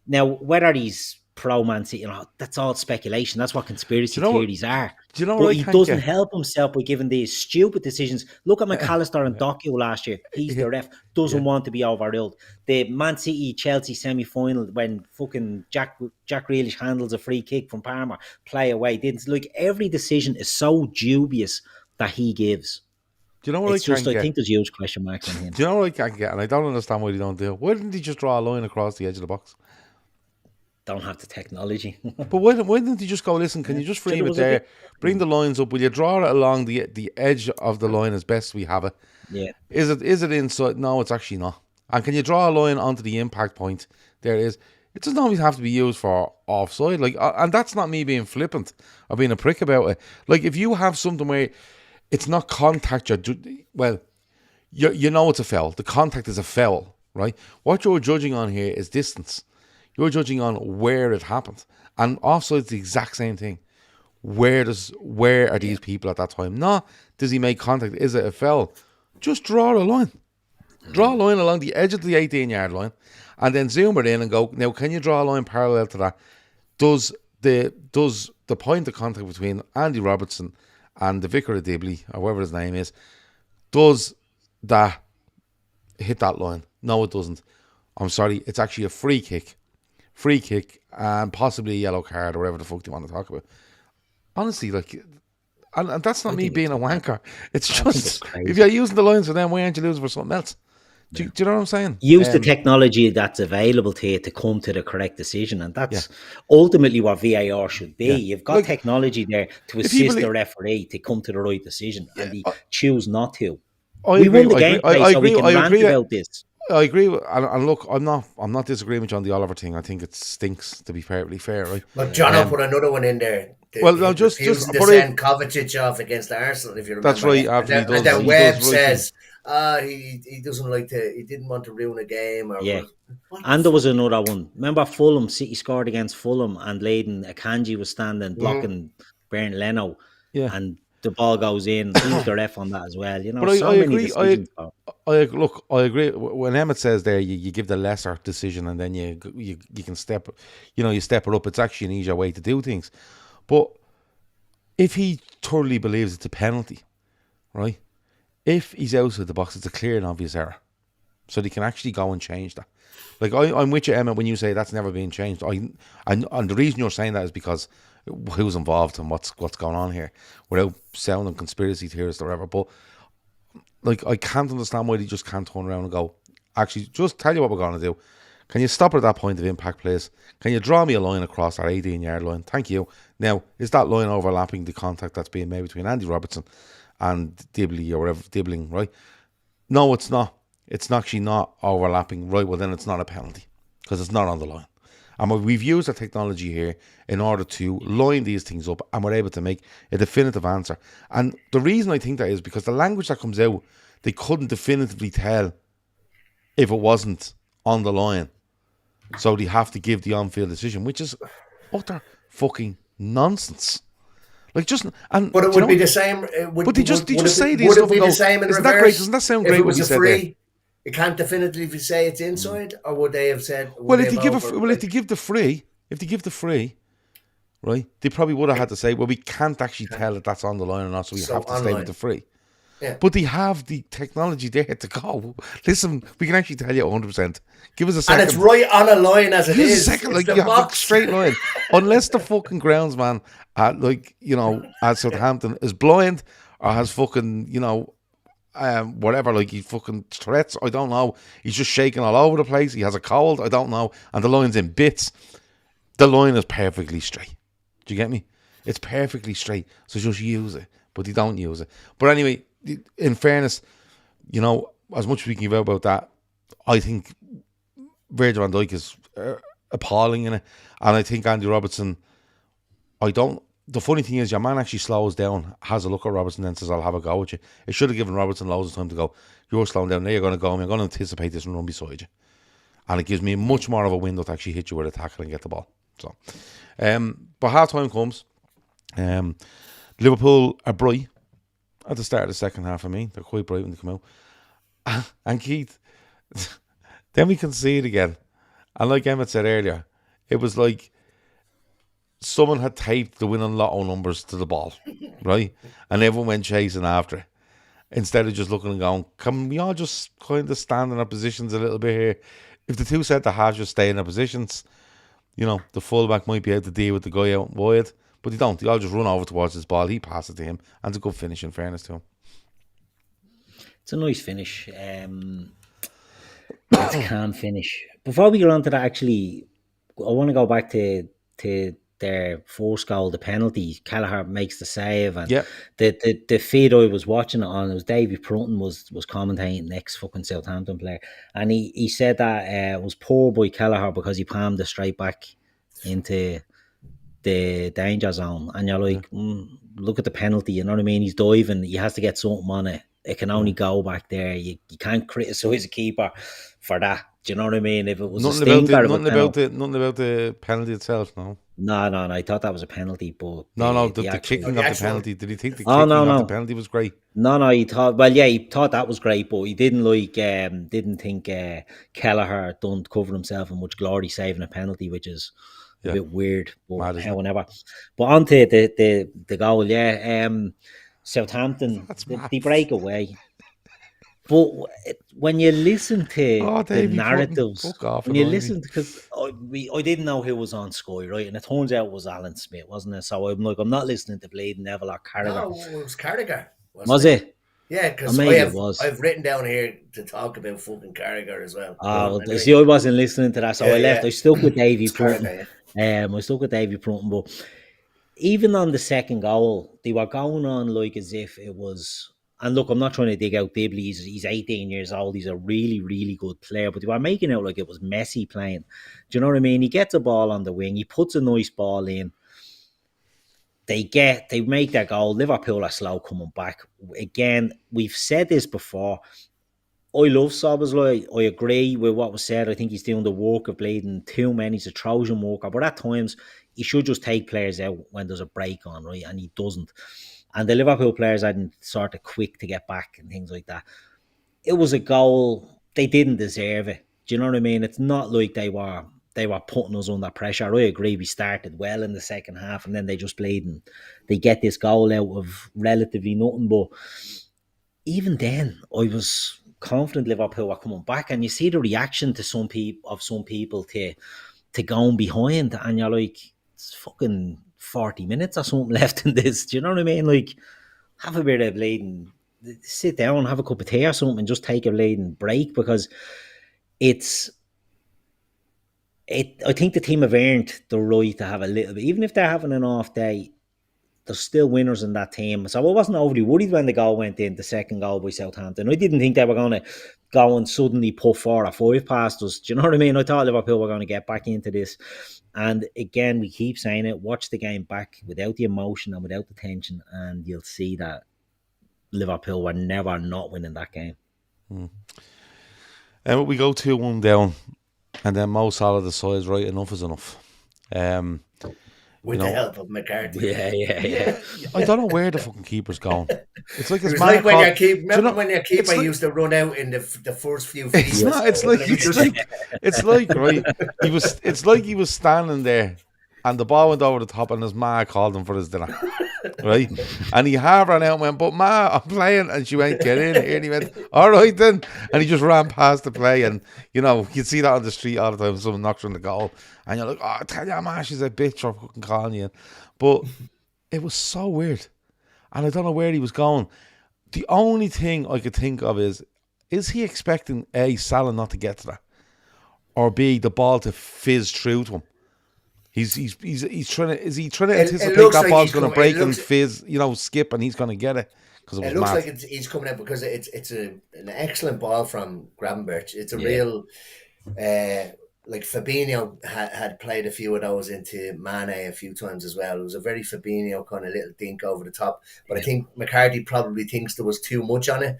Speaker 2: Now, whether he's pro-Man City, that's all speculation. That's what conspiracy theories are. But he doesn't help himself by giving these stupid decisions. Look at McAllister and Docu last year. He's the ref. Doesn't want to be overruled. The Man City-Chelsea semi-final when fucking Jack Grealish handles a free kick from Parma, play away. Every decision is so dubious that he gives.
Speaker 1: Do you know what I
Speaker 2: think there's huge question marks on him.
Speaker 1: Do you know what I can't get? And I don't understand why they don't do it. Why didn't he just draw a line across the edge of the box?
Speaker 2: Don't have the technology.
Speaker 1: But why didn't you just go, listen, can you just frame it there, bring the lines up, will you draw it along the edge of the line as best we have it?
Speaker 2: Yeah.
Speaker 1: Is it inside? No, it's actually not. And can you draw a line onto the impact point? There it is. It doesn't always have to be used for offside. And that's not me being flippant or being a prick about it. If you have something where it's not contact, you know it's a foul. The contact is a foul, right? What you're judging on here is distance. You're judging on where it happened. And offside's the exact same thing. Where are these people at that time? Not does he make contact? Is it a foul? Just draw a line. Draw a line along the edge of the 18-yard line and then zoom it in and go, now can you draw a line parallel to that? Does the point of contact between Andy Robertson and the Vicar of Dibley, or whatever his name is, does that hit that line? No, it doesn't. I'm sorry, it's actually a free kick and possibly a yellow card or whatever the fuck they want to talk about. Honestly, and that's not me being a wanker. It's just, if you're using the lines for them, why aren't you using for something else? Do you know what I'm saying?
Speaker 2: Use the technology that's available to you to come to the correct decision, and that's ultimately what VAR should be. You've got technology there to assist the referee to come to the right decision, and they choose not to. We won the game, so we can rant about this.
Speaker 1: I agree, and look, I'm not disagreeing with you on the Oliver thing. I think it stinks, to be perfectly fair, right?
Speaker 3: But John put another one in there.
Speaker 1: Just
Speaker 3: to send Kovacic off against Arsenal, if you remember.
Speaker 1: That's right. After
Speaker 3: and then Webb says, he doesn't like to. He didn't want to ruin a game.
Speaker 2: And there was another one. Remember Fulham? City scored against Fulham, and Layden Akanji was standing blocking Bernd Leno, and the ball goes in. He was the ref on that as well. But I agree.
Speaker 1: I agree. When Emmet says there, you give the lesser decision, and then you can step, you step it up. It's actually an easier way to do things. But if he thoroughly believes it's a penalty, right? If he's outside the box, it's a clear and obvious error, so they can actually go and change that. I'm with you, Emmet, when you say that's never been changed. And the reason you're saying that is because who's involved and what's going on here, without sounding conspiracy theorist or whatever. But I can't understand why they just can't turn around and go, actually, just tell you what we're going to do. Can you stop at that point of impact, please? Can you draw me a line across our 18-yard line? Thank you. Now, is that line overlapping the contact that's being made between Andy Robertson and Dibley or whatever, Dibbling, right? No, it's not. It's actually not overlapping, right? Well, then it's not a penalty because it's not on the line. And we've used the technology here in order to line these things up, and we're able to make a definitive answer. And the reason I think that is because the language that comes out, they couldn't definitively tell if it wasn't on the line. So they have to give the on-field decision, which is utter fucking nonsense. Like, just and
Speaker 3: but it would be the same.
Speaker 1: But they just say these stuff.
Speaker 3: Would it be the same in
Speaker 1: isn't
Speaker 3: reverse?
Speaker 1: That great? Doesn't that sound great?
Speaker 3: If it was
Speaker 1: what
Speaker 3: a
Speaker 1: you said
Speaker 3: free,
Speaker 1: there?
Speaker 3: it can't definitively say it's inside, or would they have said?
Speaker 1: Well, if they give the free, right? They probably would have had to say, well, we can't actually tell if that's on the line or not, so we have to stay with the free.
Speaker 3: Yeah.
Speaker 1: But they have the technology there to go. Listen, we can actually tell you 100%. Give us a second.
Speaker 3: And it's right on a line as it
Speaker 1: Give us
Speaker 3: is.
Speaker 1: a second,
Speaker 3: It's
Speaker 1: like
Speaker 3: the
Speaker 1: you have a
Speaker 3: box.
Speaker 1: straight line. Unless the fucking groundsman at at Southampton is blind or has fucking, whatever, like he fucking Tourette's, I don't know. He's just shaking all over the place. He has a cold, I don't know. And the line's in bits. The line is perfectly straight. Do you get me? It's perfectly straight. So just use it. But they don't use it. But anyway, in fairness, as much as we can give out about that, I think Virgil van Dijk is appalling in it. And I think Andy Robertson, the funny thing is, your man actually slows down, has a look at Robertson, then says, I'll have a go with you. It should have given Robertson loads of time to go, you're slowing down, now you're going to go, I'm going to anticipate this and run beside you. And it gives me much more of a window to actually hit you with a tackle and get the ball. So, but half time comes. Liverpool are bright at the start of the second half. They're quite bright when they come out. And Keith, then we concede again. And like Emmet said earlier, it was like someone had taped the winning lotto numbers to the ball, right? And everyone went chasing after it. Instead of just looking and going, can we all just kind of stand in our positions a little bit here? If the two centre halves just stay in their positions, the fullback might be able to deal with the guy out wide. But they don't. They all just run over towards his ball. He passes it to him. And it's a good finish, in fairness to him.
Speaker 2: It's a nice finish. It's a calm finish. Before we get on to that, actually, I want to go back to their first goal, the penalty. Kelleher makes the save. And the feed I was watching it on, it was Davy Prunton was commentating, next fucking Southampton player. And he said that it was poor by Kelleher because he palmed it straight back into the danger zone, and you're like, look at the penalty, you know what I mean? He's diving, he has to get something on it. It can only go back there. You can't criticise a keeper for that. Do you know what I mean? If it was
Speaker 1: nothing about the penalty itself, no.
Speaker 2: No. I thought that was a penalty, but
Speaker 1: the kicking of the penalty. Did he think the kicking of the penalty was great?
Speaker 2: No. He thought that was great, but he didn't didn't think Kelleher done cover himself in much glory saving a penalty, which is a bit weird, but however. But on to the goal, Southampton, they break away. But when you listen to the narratives, when you listen, because I didn't know who was on Sky, right? And it turns out it was Alan Smith, wasn't it? So I'm like, I'm not listening to Bleeding Neville or Carragher.
Speaker 3: No, it was Carragher.
Speaker 2: Was it?
Speaker 3: Yeah, because I've written down here to talk about fucking Carragher as well.
Speaker 2: Anyway. See, I wasn't listening to that, so I left. I stuck with Davy Prunton. I stuck with Davy Prunton, but even on the second goal, they were going on like as if it was. And look, I'm not trying to dig out Dibley. He's 18 years old. He's a really, really good player. But they were making out like it was Messi playing. Do you know what I mean? He gets a ball on the wing. He puts a nice ball in. They make their goal. Liverpool are slow coming back. Again, we've said this before. I love Szoboszlai. I agree with what was said. I think he's doing the work of bleeding too many. He's a Trojan worker. But at times, he should just take players out when there's a break on, right? And he doesn't. And the Liverpool players aren't sort of quick to get back and things like that. It was a goal. They didn't deserve it. Do you know what I mean? It's not like they were putting us under pressure. I agree. We started well in the second half and then they just played and they get this goal out of relatively nothing. But even then, I was confident Liverpool were coming back. And you see the reaction to some people to going behind. And you're like, it's fucking 40 minutes or something left in this. Do you know what I mean? Like, have a bit of bleeding, sit down, have a cup of tea or something, and just take a bleeding break, because it's I think the team have earned the right to have a little bit, even if they're having an off day. There's still winners in that team. So I wasn't overly worried when the goal went in, the second goal by Southampton. I didn't think they were going to go and suddenly put 4 or 5 past us. Do you know what I mean? I thought Liverpool were going to get back into this. And again, we keep saying it, watch the game back without the emotion and without the tension, and you'll see that Liverpool were never not winning that game.
Speaker 1: And we go 2-1 down, and then Mo Salah decides, right, enough is enough.
Speaker 3: With the help of McCarthy.
Speaker 2: Yeah.
Speaker 1: I don't know where the fucking keeper's going. It's like,
Speaker 3: it was like when your keeper. Remember when your keeper used to run out in the first few feet?
Speaker 1: It's like right. It's like he was standing there, and the ball went over the top, and his ma called him for his dinner, right? And he half ran out and went, "But ma, I'm playing," and she went, "Get in here," and he went, "All right then," and he just ran past the play, and you'd see that on the street all the time. Someone knocks on the goal, and you're like, "Oh, I tell you, ma, she's a bitch for fucking calling you," but it was so weird, and I don't know where he was going. The only thing I could think of is he expecting A, Salah not to get to that, or B, the ball to fizz through to him? He's trying to. Is he trying to anticipate that ball's going to break and fizz, skip, and he's going to get it? Because
Speaker 3: it looks like he's coming out because it's an excellent ball from Gravenberch. It's a real, like Fabinho had played a few of those into Mane a few times as well. It was a very Fabinho kind of little dink over the top. But I think McCarthy probably thinks there was too much on it.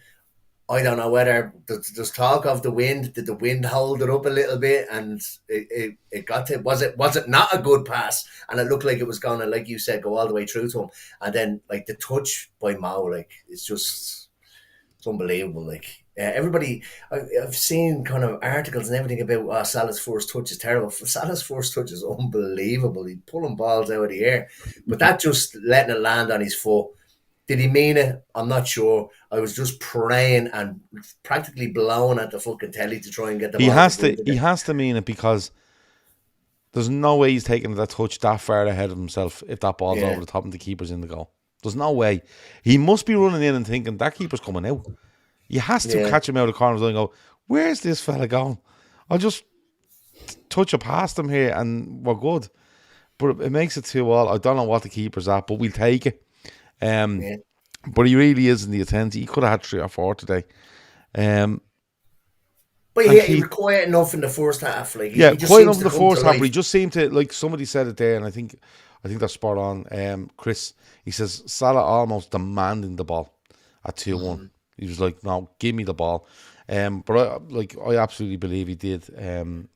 Speaker 3: I don't know whether there's talk of the wind. Did the wind hold it up a little bit, and it got to? Was it not a good pass? And it looked like it was going to, like you said, go all the way through to him. And then like the touch by Mo, like it's unbelievable. Like everybody, I've seen kind of articles and everything about Salah's first touch is terrible. Salah's first touch is unbelievable. He's pulling balls out of the air, but that just letting it land on his foot. Did he mean it? I'm not sure. I was just praying and practically blowing at the fucking telly to try and get the ball.
Speaker 1: He has to mean it, because there's no way he's taking that touch that far ahead of himself if that ball's over the top and the keeper's in the goal. There's no way. He must be running in and thinking that keeper's coming out. He has to catch him out of the corner and go, where's this fella going? I'll just touch it past him here and we're good. But it makes it 2-2. I don't know what the keeper's at, but we'll take it. But he really is in the intensity. He could have had 3 or 4 today.
Speaker 3: But he was quiet enough in the first half. Like
Speaker 1: quiet enough in the first half. But he just seemed to, like somebody said it there, and I think that's spot on. Chris, he says Salah almost demanding the ball at 2-1. He was like, "No, give me the ball." But I absolutely believe he did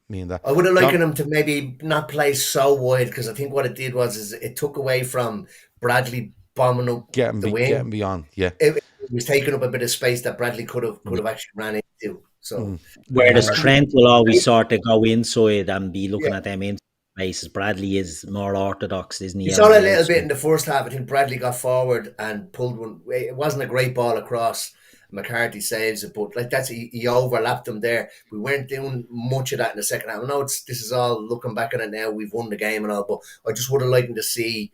Speaker 1: mean that.
Speaker 3: I would have liked him to maybe not play so wide, because I think what it did was it took away from Bradley bombing up the wing.
Speaker 1: Getting beyond,
Speaker 3: it was taking up a bit of space that Bradley could have actually ran into. So
Speaker 2: whereas Trent will always sort of go inside and be looking at them in spaces. Bradley is more orthodox, isn't he?
Speaker 3: He saw a little bit in the first half. I think Bradley got forward and pulled one. It wasn't a great ball across. McCarthy saves it, but like he overlapped them there. We weren't doing much of that in the second half. I know this is all looking back at it now. We've won the game and all, but I just would have liked to see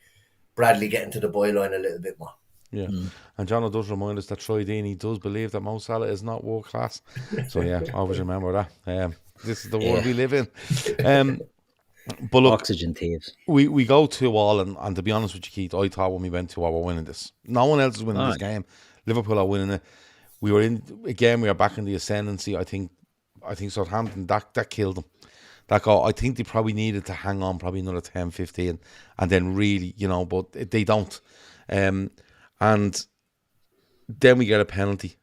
Speaker 3: Bradley getting to the byline a little bit more.
Speaker 1: Yeah, and John does remind us that Troy Deeney does believe that Mo Salah is not world class. So always remember that. This is the world we live in. But look,
Speaker 2: oxygen thieves.
Speaker 1: We go 2-2, and to be honest with you, Keith, I thought when we went 2-2 we're winning this. No one else is winning this game. Liverpool are winning it. We are back in the ascendancy. I think Southampton that killed them. That goal, I think they probably needed to hang on probably another 10, 15 and then really, but they don't. And then we get a penalty.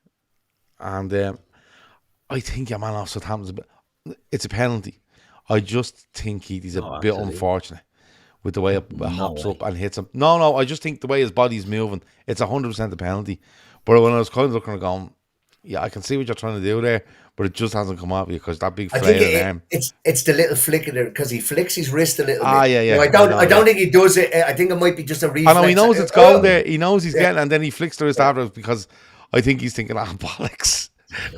Speaker 1: And I think your man off Southampton's it's a penalty. I just think he's a bit unfortunate with the way it hops up and hits him. No, I just think the way his body's moving, it's 100% a penalty. But when I was kind of looking at going, I can see what you're trying to do there, but it just hasn't come out because that big flail arm.
Speaker 3: It's the little flick of it, because he flicks his wrist a little bit.
Speaker 1: Yeah.
Speaker 3: I don't think he does it. I think it might be just a reflex.
Speaker 1: I know he knows it's going there. He knows he's getting, and then he flicks the wrist after it, because I think he's thinking, bollocks.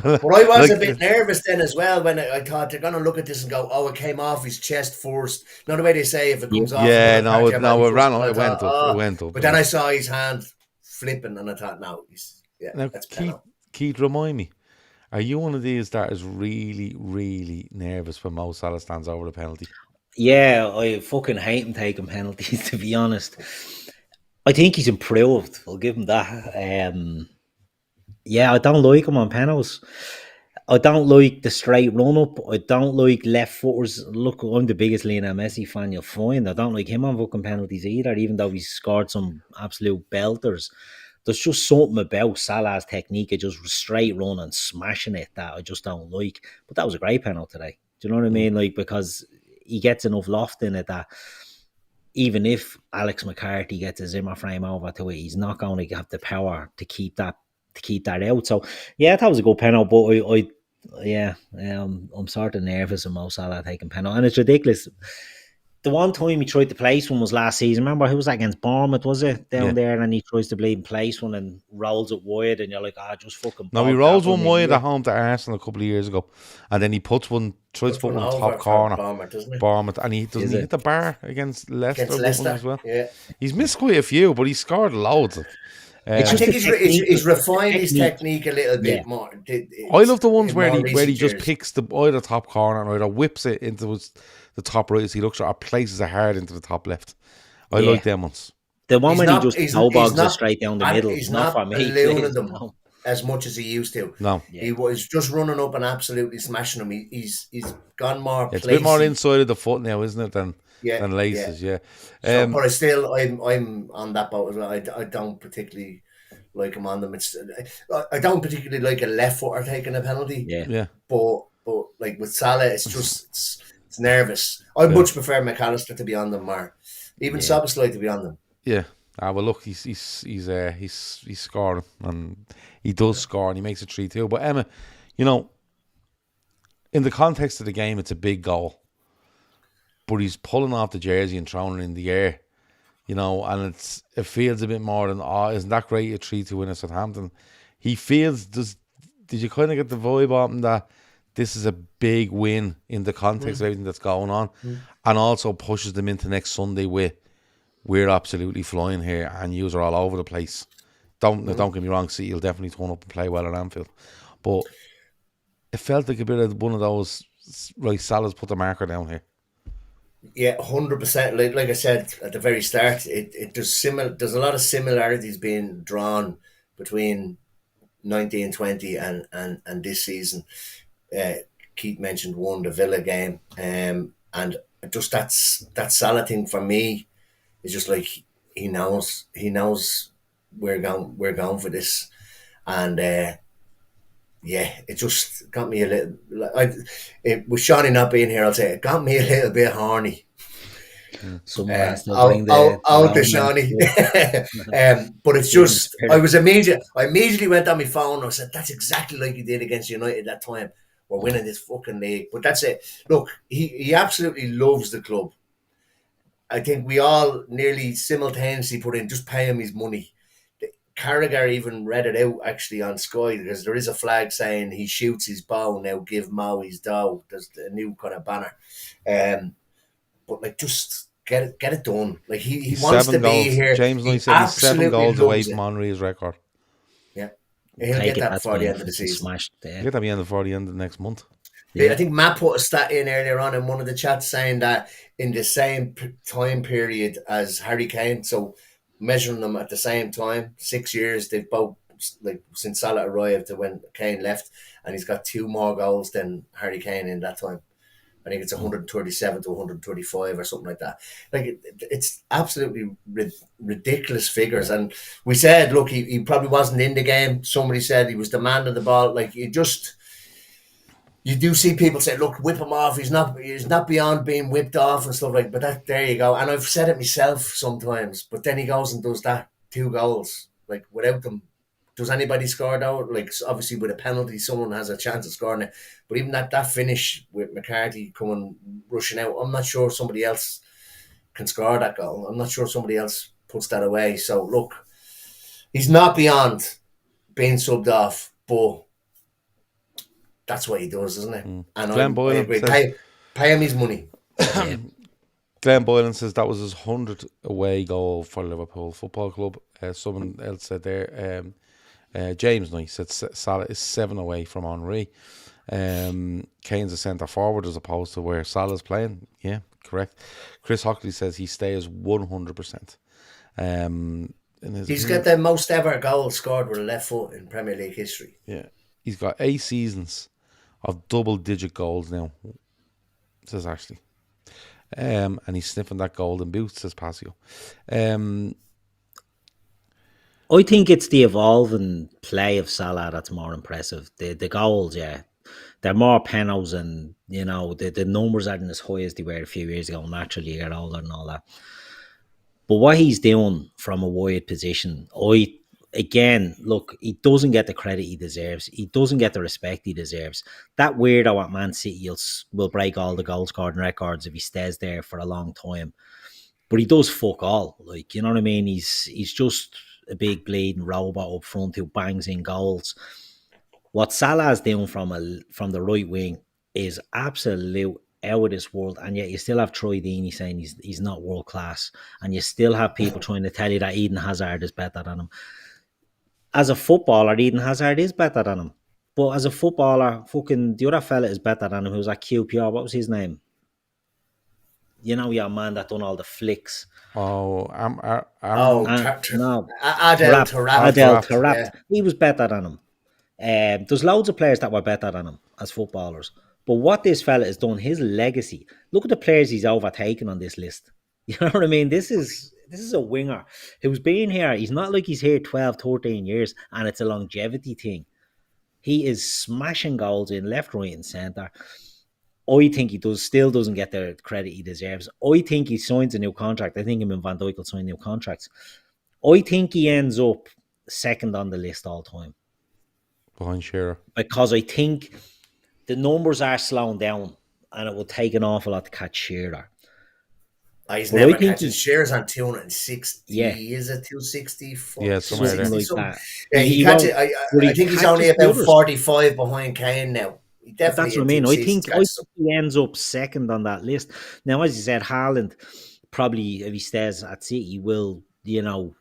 Speaker 3: But I was a bit nervous then as well when I thought they're going to look at this and go, it came off his chest first. Not the way they say if it comes off.
Speaker 1: It went up.
Speaker 3: But then I saw his hand flipping and I thought, that's
Speaker 1: Keith, remind me, Are you one of these that is really, really nervous when Mo Salah stands over the penalty?
Speaker 2: Yeah, I fucking hate him taking penalties, to be honest. I think he's improved. I'll give him that. Yeah, I don't like him on penalties. I don't like the straight run up. I don't like left footers. Look, I'm the biggest Lionel Messi fan you'll find. I don't like him on fucking penalties either, even though he's scored some absolute belters. There's just something about Salah's technique of just straight run and smashing it that I just don't like. But that was a great penalty today. Do you know what I mean? Like, because he gets enough loft in it that even if Alex McCarthy gets a Zimmer frame over to it, he's not going to have the power to keep that out. So yeah, that was a good penalty, but I'm sort of nervous of Mo Salah taking penalty, and it's ridiculous. The one time he tried to place one was last season. Remember, who was that against Bournemouth, was it? Down there, and he tries to bleed and place one and rolls it wide, and you're like, just fucking...
Speaker 1: No, he rolls one wide at home to Arsenal a couple of years ago, and then he tries to put one top corner. Bournemouth, and he doesn't hit the bar against Leicester as well. Yeah. He's missed quite a few, but he scored loads.
Speaker 3: I think he's refined his technique a little bit more.
Speaker 1: I love the ones where he just picks either top corner and either whips it into the top right as he looks at, or places it hard into the top left. I like them ones.
Speaker 2: The one when he just snowbogs it straight down the middle.
Speaker 3: He's not for me. Them as much as he used to.
Speaker 1: No.
Speaker 3: He was just running up and absolutely smashing them. He's gone more.
Speaker 1: It's a bit more inside of the foot now, isn't it? Than laces. Yeah.
Speaker 3: But I'm on that boat as well. I don't particularly like him on them. I don't particularly like a left footer taking a penalty.
Speaker 1: Yeah.
Speaker 3: But like with Salah, it's just it's nervous. I much prefer McAllister to be on them, or even Szoboszlai to be on them.
Speaker 1: Yeah. Well, look, he's scoring, and he does score, and he makes it 3-2. But Emma, in the context of the game, it's a big goal. But he's pulling off the jersey and throwing it in the air, and it feels a bit more than, isn't that great, a 3-2 win at Southampton? He feels, did you kind of get the vibe on him that this is a big win in the context of everything that's going on, and also pushes them into next Sunday with, we're absolutely flying here and yous are all over the place. Don't get me wrong, City will definitely turn up and play well at Anfield, but it felt like a bit of one of those, right, Salah's put the marker down here.
Speaker 3: Yeah, 100%. Like I said at the very start, there's a lot of similarities being drawn between 1920 and this season. Keith mentioned the Villa game, and just that Salah thing for me is just like he knows we're going for this, and it just got me a little. With Shawnee not being here, I'll say it got me a little bit horny.
Speaker 2: Someone has to bring the
Speaker 3: Shawnee. But it's just, I immediately went on my phone and I said, that's exactly like he did against United that time. We're winning this fucking league. But that's it. Look, he absolutely loves the club. I think we all nearly simultaneously put in, just pay him his money. Carragher even read it out actually on Sky, because there is a flag saying he shoots his bow, now give Mo his dough. There's a new kind of banner. But like, just get it done. Like he wants to be here.
Speaker 1: James Knight said he's 7 goals away from Henry's record.
Speaker 3: Yeah, he'll get that before the end of the season.
Speaker 2: Smashed there.
Speaker 1: He'll get that before the end of the next month.
Speaker 3: Yeah. I think Matt put a stat in earlier on in one of the chats saying that in the same time period as Harry Kane, so measuring them at the same time, 6 years, they've both, like, since Salah arrived to when Kane left, and he's got 2 more goals than Harry Kane in that time. I think it's 137 to 135 or something like that. Like, it's absolutely ridiculous figures. And we said, look, he probably wasn't in the game. Somebody said he was the man of the ball. Like, you do see people say, look, whip him off. He's not beyond being whipped off and stuff like that. But there you go. And I've said it myself sometimes. But then he goes and does that 2 goals. Like, without them, does anybody score though? Like, obviously with a penalty, someone has a chance of scoring it. But even that finish with McCarthy coming rushing out, I'm not sure somebody else can score that goal. I'm not sure somebody else puts that away. So look, he's not beyond being subbed off, but that's what he does, isn't it? And
Speaker 1: Glenn Boylan
Speaker 3: says, pay him his money.
Speaker 1: Glenn Boylan says that was his 100th away goal for Liverpool Football Club. Someone else said there, James Knight said Salah is 7 away from Henry. Kane's a centre forward as opposed to where Salah's playing. Yeah, correct. Chris Hockley says he stays 100%.
Speaker 3: He's got the most ever goals scored with a left foot in Premier League history.
Speaker 1: Yeah, he's got 8 seasons of double-digit goals now, says Ashley. And he's sniffing that golden boot, says Pasio.
Speaker 2: I think it's the evolving play of Salah that's more impressive. The goals, yeah. They're more penos, and, you know, the numbers aren't as high as they were a few years ago. Naturally, you get older and all that. But what he's doing from a wide position, again, look, he doesn't get the credit he deserves. He doesn't get the respect he deserves. That weirdo at Man City will break all the goal scoring records if he stays there for a long time. But he does fuck all. Like, you know what I mean? He's just a big bleeding robot up front who bangs in goals. What Salah is doing from the right wing is absolute out of this world, and yet you still have Troy Deeney saying he's not world class, and you still have people trying to tell you that Eden Hazard is better than him. As a footballer, Eden Hazard is better than him, but as a footballer, fucking the other fella is better than him. Who was at QPR? What was his name? You know, your man that done all the flicks.
Speaker 3: Adel
Speaker 2: Taarabt. Yeah. He was better than him. There's loads of players that were better than him as footballers. But what this fella has done, his legacy, look at the players he's overtaken on this list. You know what I mean? This is a winger who's been here. He's not like he's here 12, 13 years and it's a longevity thing. He is smashing goals in left, right and centre. I think he still doesn't get the credit he deserves. I think he signs a new contract. I think him and Van Dijk will sign new contracts. I think he ends up second on the list all time.
Speaker 1: Behind Shearer.
Speaker 2: Because I think the numbers are slowing down and it will take an awful lot to catch Shearer.
Speaker 3: He's never catching Shearer's on 260.
Speaker 2: Yeah.
Speaker 3: Is it 260?
Speaker 1: Yeah, something
Speaker 2: like that.
Speaker 3: Yeah, I think he's only about 45 behind Kane now.
Speaker 2: That's what I mean. I think he ends up second on that list. Now, as you said, Haaland probably, if he stays at City, will, you know,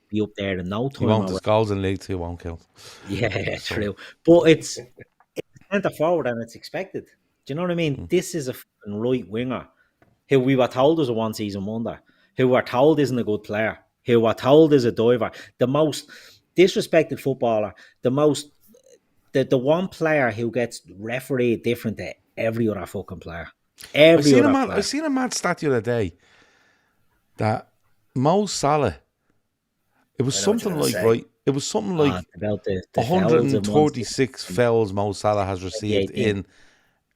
Speaker 2: be up there in no time.
Speaker 1: He won't. His goals in League 2 won't count.
Speaker 2: Yeah, true. But it's centre forward and it's expected. Do you know what I mean? This is a fucking right winger who we were told was a one-season wonder, who we're told isn't a good player, who we're told is a diver, the most disrespected footballer, the one player who gets refereed different to every other fucking player.
Speaker 1: I seen a mad stat the other day that Mo Salah, it was something like
Speaker 2: about the
Speaker 1: 136 fouls Mo Salah has received in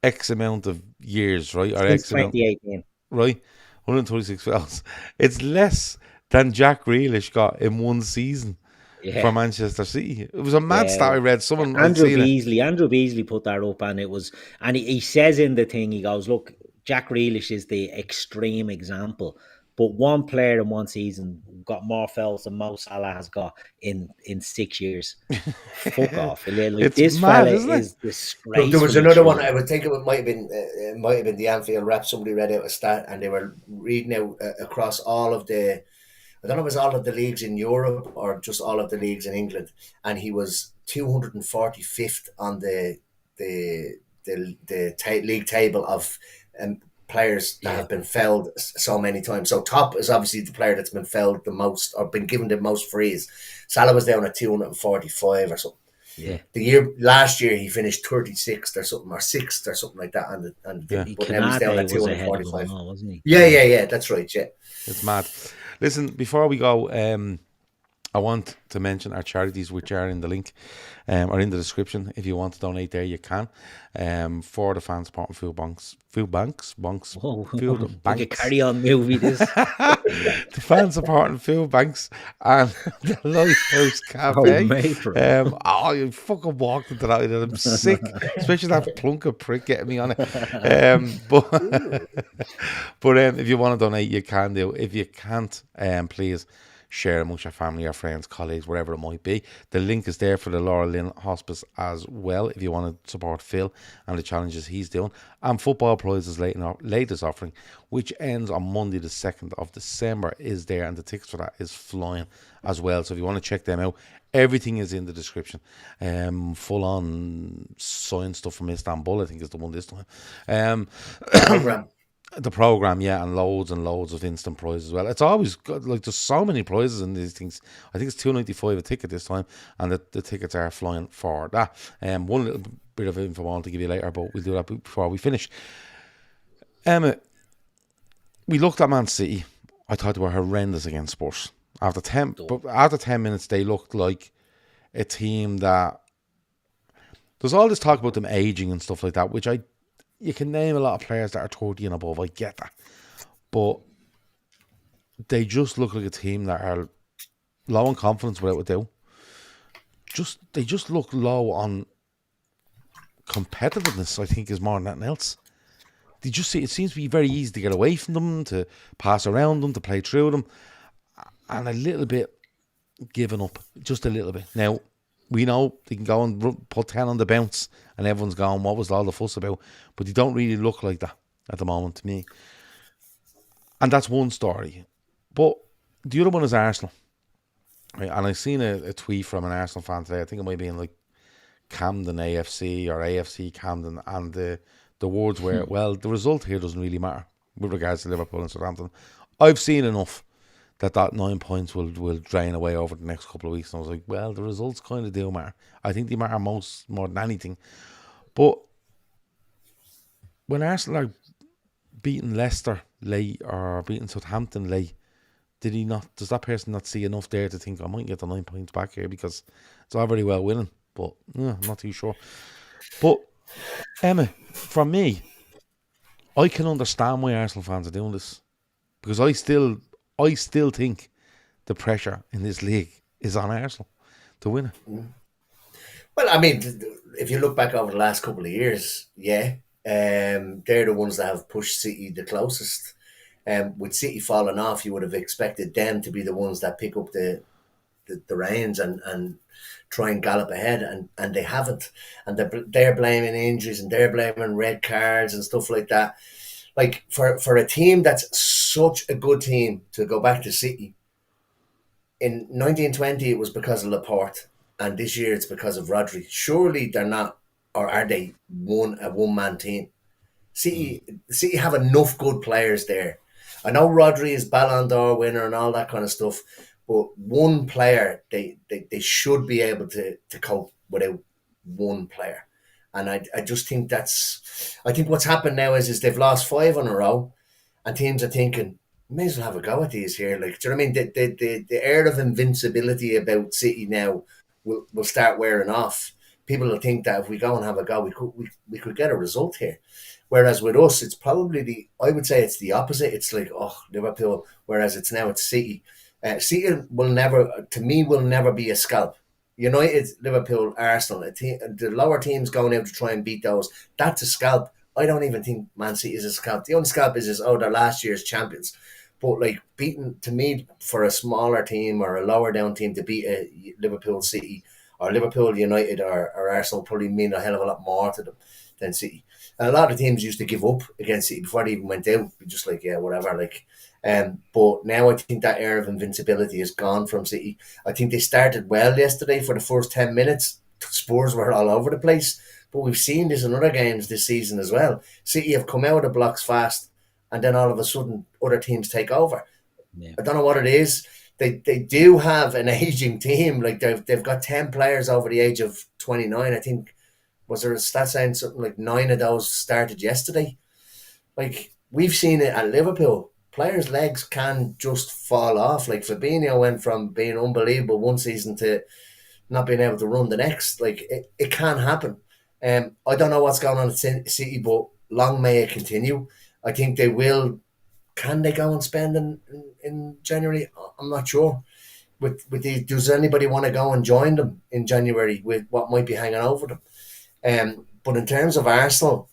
Speaker 1: X amount of years, right? Or X amount,
Speaker 2: 2018.
Speaker 1: Right? 126 fouls. It's less than Jack Grealish got in one season. Yeah. For Manchester City. It was a mad stat I read.
Speaker 2: Andrew Beasley put that up, and it was, and he says in the thing, he goes, look, Jack Grealish is the extreme example, but one player in one season got more fouls than Mo Salah has got in 6 years. Fuck off. Like, this mad, fella is disgraceful.
Speaker 3: There was another one, I would think it might have been the Anfield rap. Somebody read out a stat and they were reading out across all of the, I don't know if it was all of the leagues in Europe or just all of the leagues in England, and he was 245th on the league table of players that have been fouled so many times. So top is obviously the player that's been fouled the most or been given the most frees. Salah was down at 245 or something.
Speaker 2: Yeah.
Speaker 3: Last year he finished 36th or something, or 6th or something like that, and but now he's down at 245.
Speaker 2: Wasn't he?
Speaker 3: Yeah, that's right. Yeah,
Speaker 1: it's mad. Listen, before we go, I want to mention our charities, which are in the link or in the description. If you want to donate there, you can. For the fans supporting food banks.
Speaker 2: Like a Carry On movie, this.
Speaker 1: The fans supporting food banks and the Lighthouse Cafe. You fucking walked into that and I'm sick. Especially that plunker prick getting me on it. But if you want to donate, you can do. If you can't, please share amongst your family, your friends, colleagues, wherever it might be. The link is there for the Laura Lynn Hospice as well, if you want to support Phil and the challenges he's doing. And Football Prizes latest offering, which ends on Monday the 2nd of December, is there, and the tickets for that is flying as well. So if you want to check them out, everything is in the description. Full on signed stuff from Istanbul, I think is the one this time.
Speaker 3: Program.
Speaker 1: The program, yeah, and loads of instant prizes as well. It's always got, like, there's so many prizes in these things. I think it's $2.95 a ticket this time, and the tickets are flying for that. One little bit of info I want to give you later, but we'll do that before we finish. Emmet, we looked at Man City. I thought they were horrendous against Spurs. After 10 minutes, they looked like a team that... There's all this talk about them aging and stuff like that, which you can name a lot of players that are 30 and above. I get that. But they just look like a team that are low on confidence without a doubt. They just look low on competitiveness, I think, is more than anything else. It seems to be very easy to get away from them, to pass around them, to play through them. And a little bit giving up. Just a little bit. Now, we know they can go and put 10 on the bounce and everyone's going, what was all the fuss about? But they don't really look like that at the moment to me. And that's one story. But the other one is Arsenal. Right? And I've seen a tweet from an Arsenal fan today. I think it might be in like Camden AFC or AFC Camden. And the words were, well, the result here doesn't really matter with regards to Liverpool and Southampton. I've seen enough that 9 points will drain away over the next couple of weeks. And I was like, well, the results kind of do matter. I think they matter more than anything. But when Arsenal are beating Leicester late or beating Southampton late, does that person not see enough there to think, I might get the 9 points back here, because it's all very well winning, but I'm not too sure. But Emma, from me, I can understand why Arsenal fans are doing this, because I still think the pressure in this league is on Arsenal to win it.
Speaker 3: Well, I mean, if you look back over the last couple of years, yeah, they're the ones that have pushed City the closest. With City falling off, you would have expected them to be the ones that pick up the reins and try and gallop ahead, and they haven't. And they're blaming injuries, and they're blaming red cards and stuff like that. Like, for a team that's such a good team to go back to City, in 1920 it was because of Laporte, and this year it's because of Rodri. Surely they're not, or are they, a one-man team? City have enough good players there. I know Rodri is Ballon d'Or winner and all that kind of stuff, but one player, they should be able to cope without one player. And I just think I think what's happened now is they've lost 5 in a row, and teams are thinking, may as well have a go at these here. Like, do you know what I mean? The air of invincibility about City now will start wearing off. People will think that if we go and have a go, we could get a result here. Whereas with us, it's probably I would say it's the opposite. It's like, Liverpool, whereas it's City. City will never be a scalp. United, Liverpool, Arsenal, the lower teams going out to try and beat those, that's a scalp. I don't even think Man City is a scalp. The only scalp is they're last year's champions. But like, beating, to me, for a smaller team or a lower down team to beat a Liverpool, City, or Liverpool, United, or Arsenal probably mean a hell of a lot more to them than City. And a lot of teams used to give up against City before they even went down. Just like, yeah, whatever. Like, but now I think that air of invincibility is gone from City. I think they started well yesterday for the first 10 minutes. Spurs were all over the place. But we've seen this in other games this season as well. City have come out of the blocks fast, and then all of a sudden other teams take over. Yeah. I don't know what it is. They do have an aging team. Like, they've got 10 players over the age of 29. I think, was there a stat saying something like 9 of those started yesterday? Like, we've seen it at Liverpool. Players' legs can just fall off. Like, Fabinho went from being unbelievable one season to not being able to run the next. Like, it can happen. I don't know what's going on at City, but long may it continue. I think they will. Can they go and spend in January? I'm not sure. Does anybody want to go and join them in January with what might be hanging over them? But in terms of Arsenal,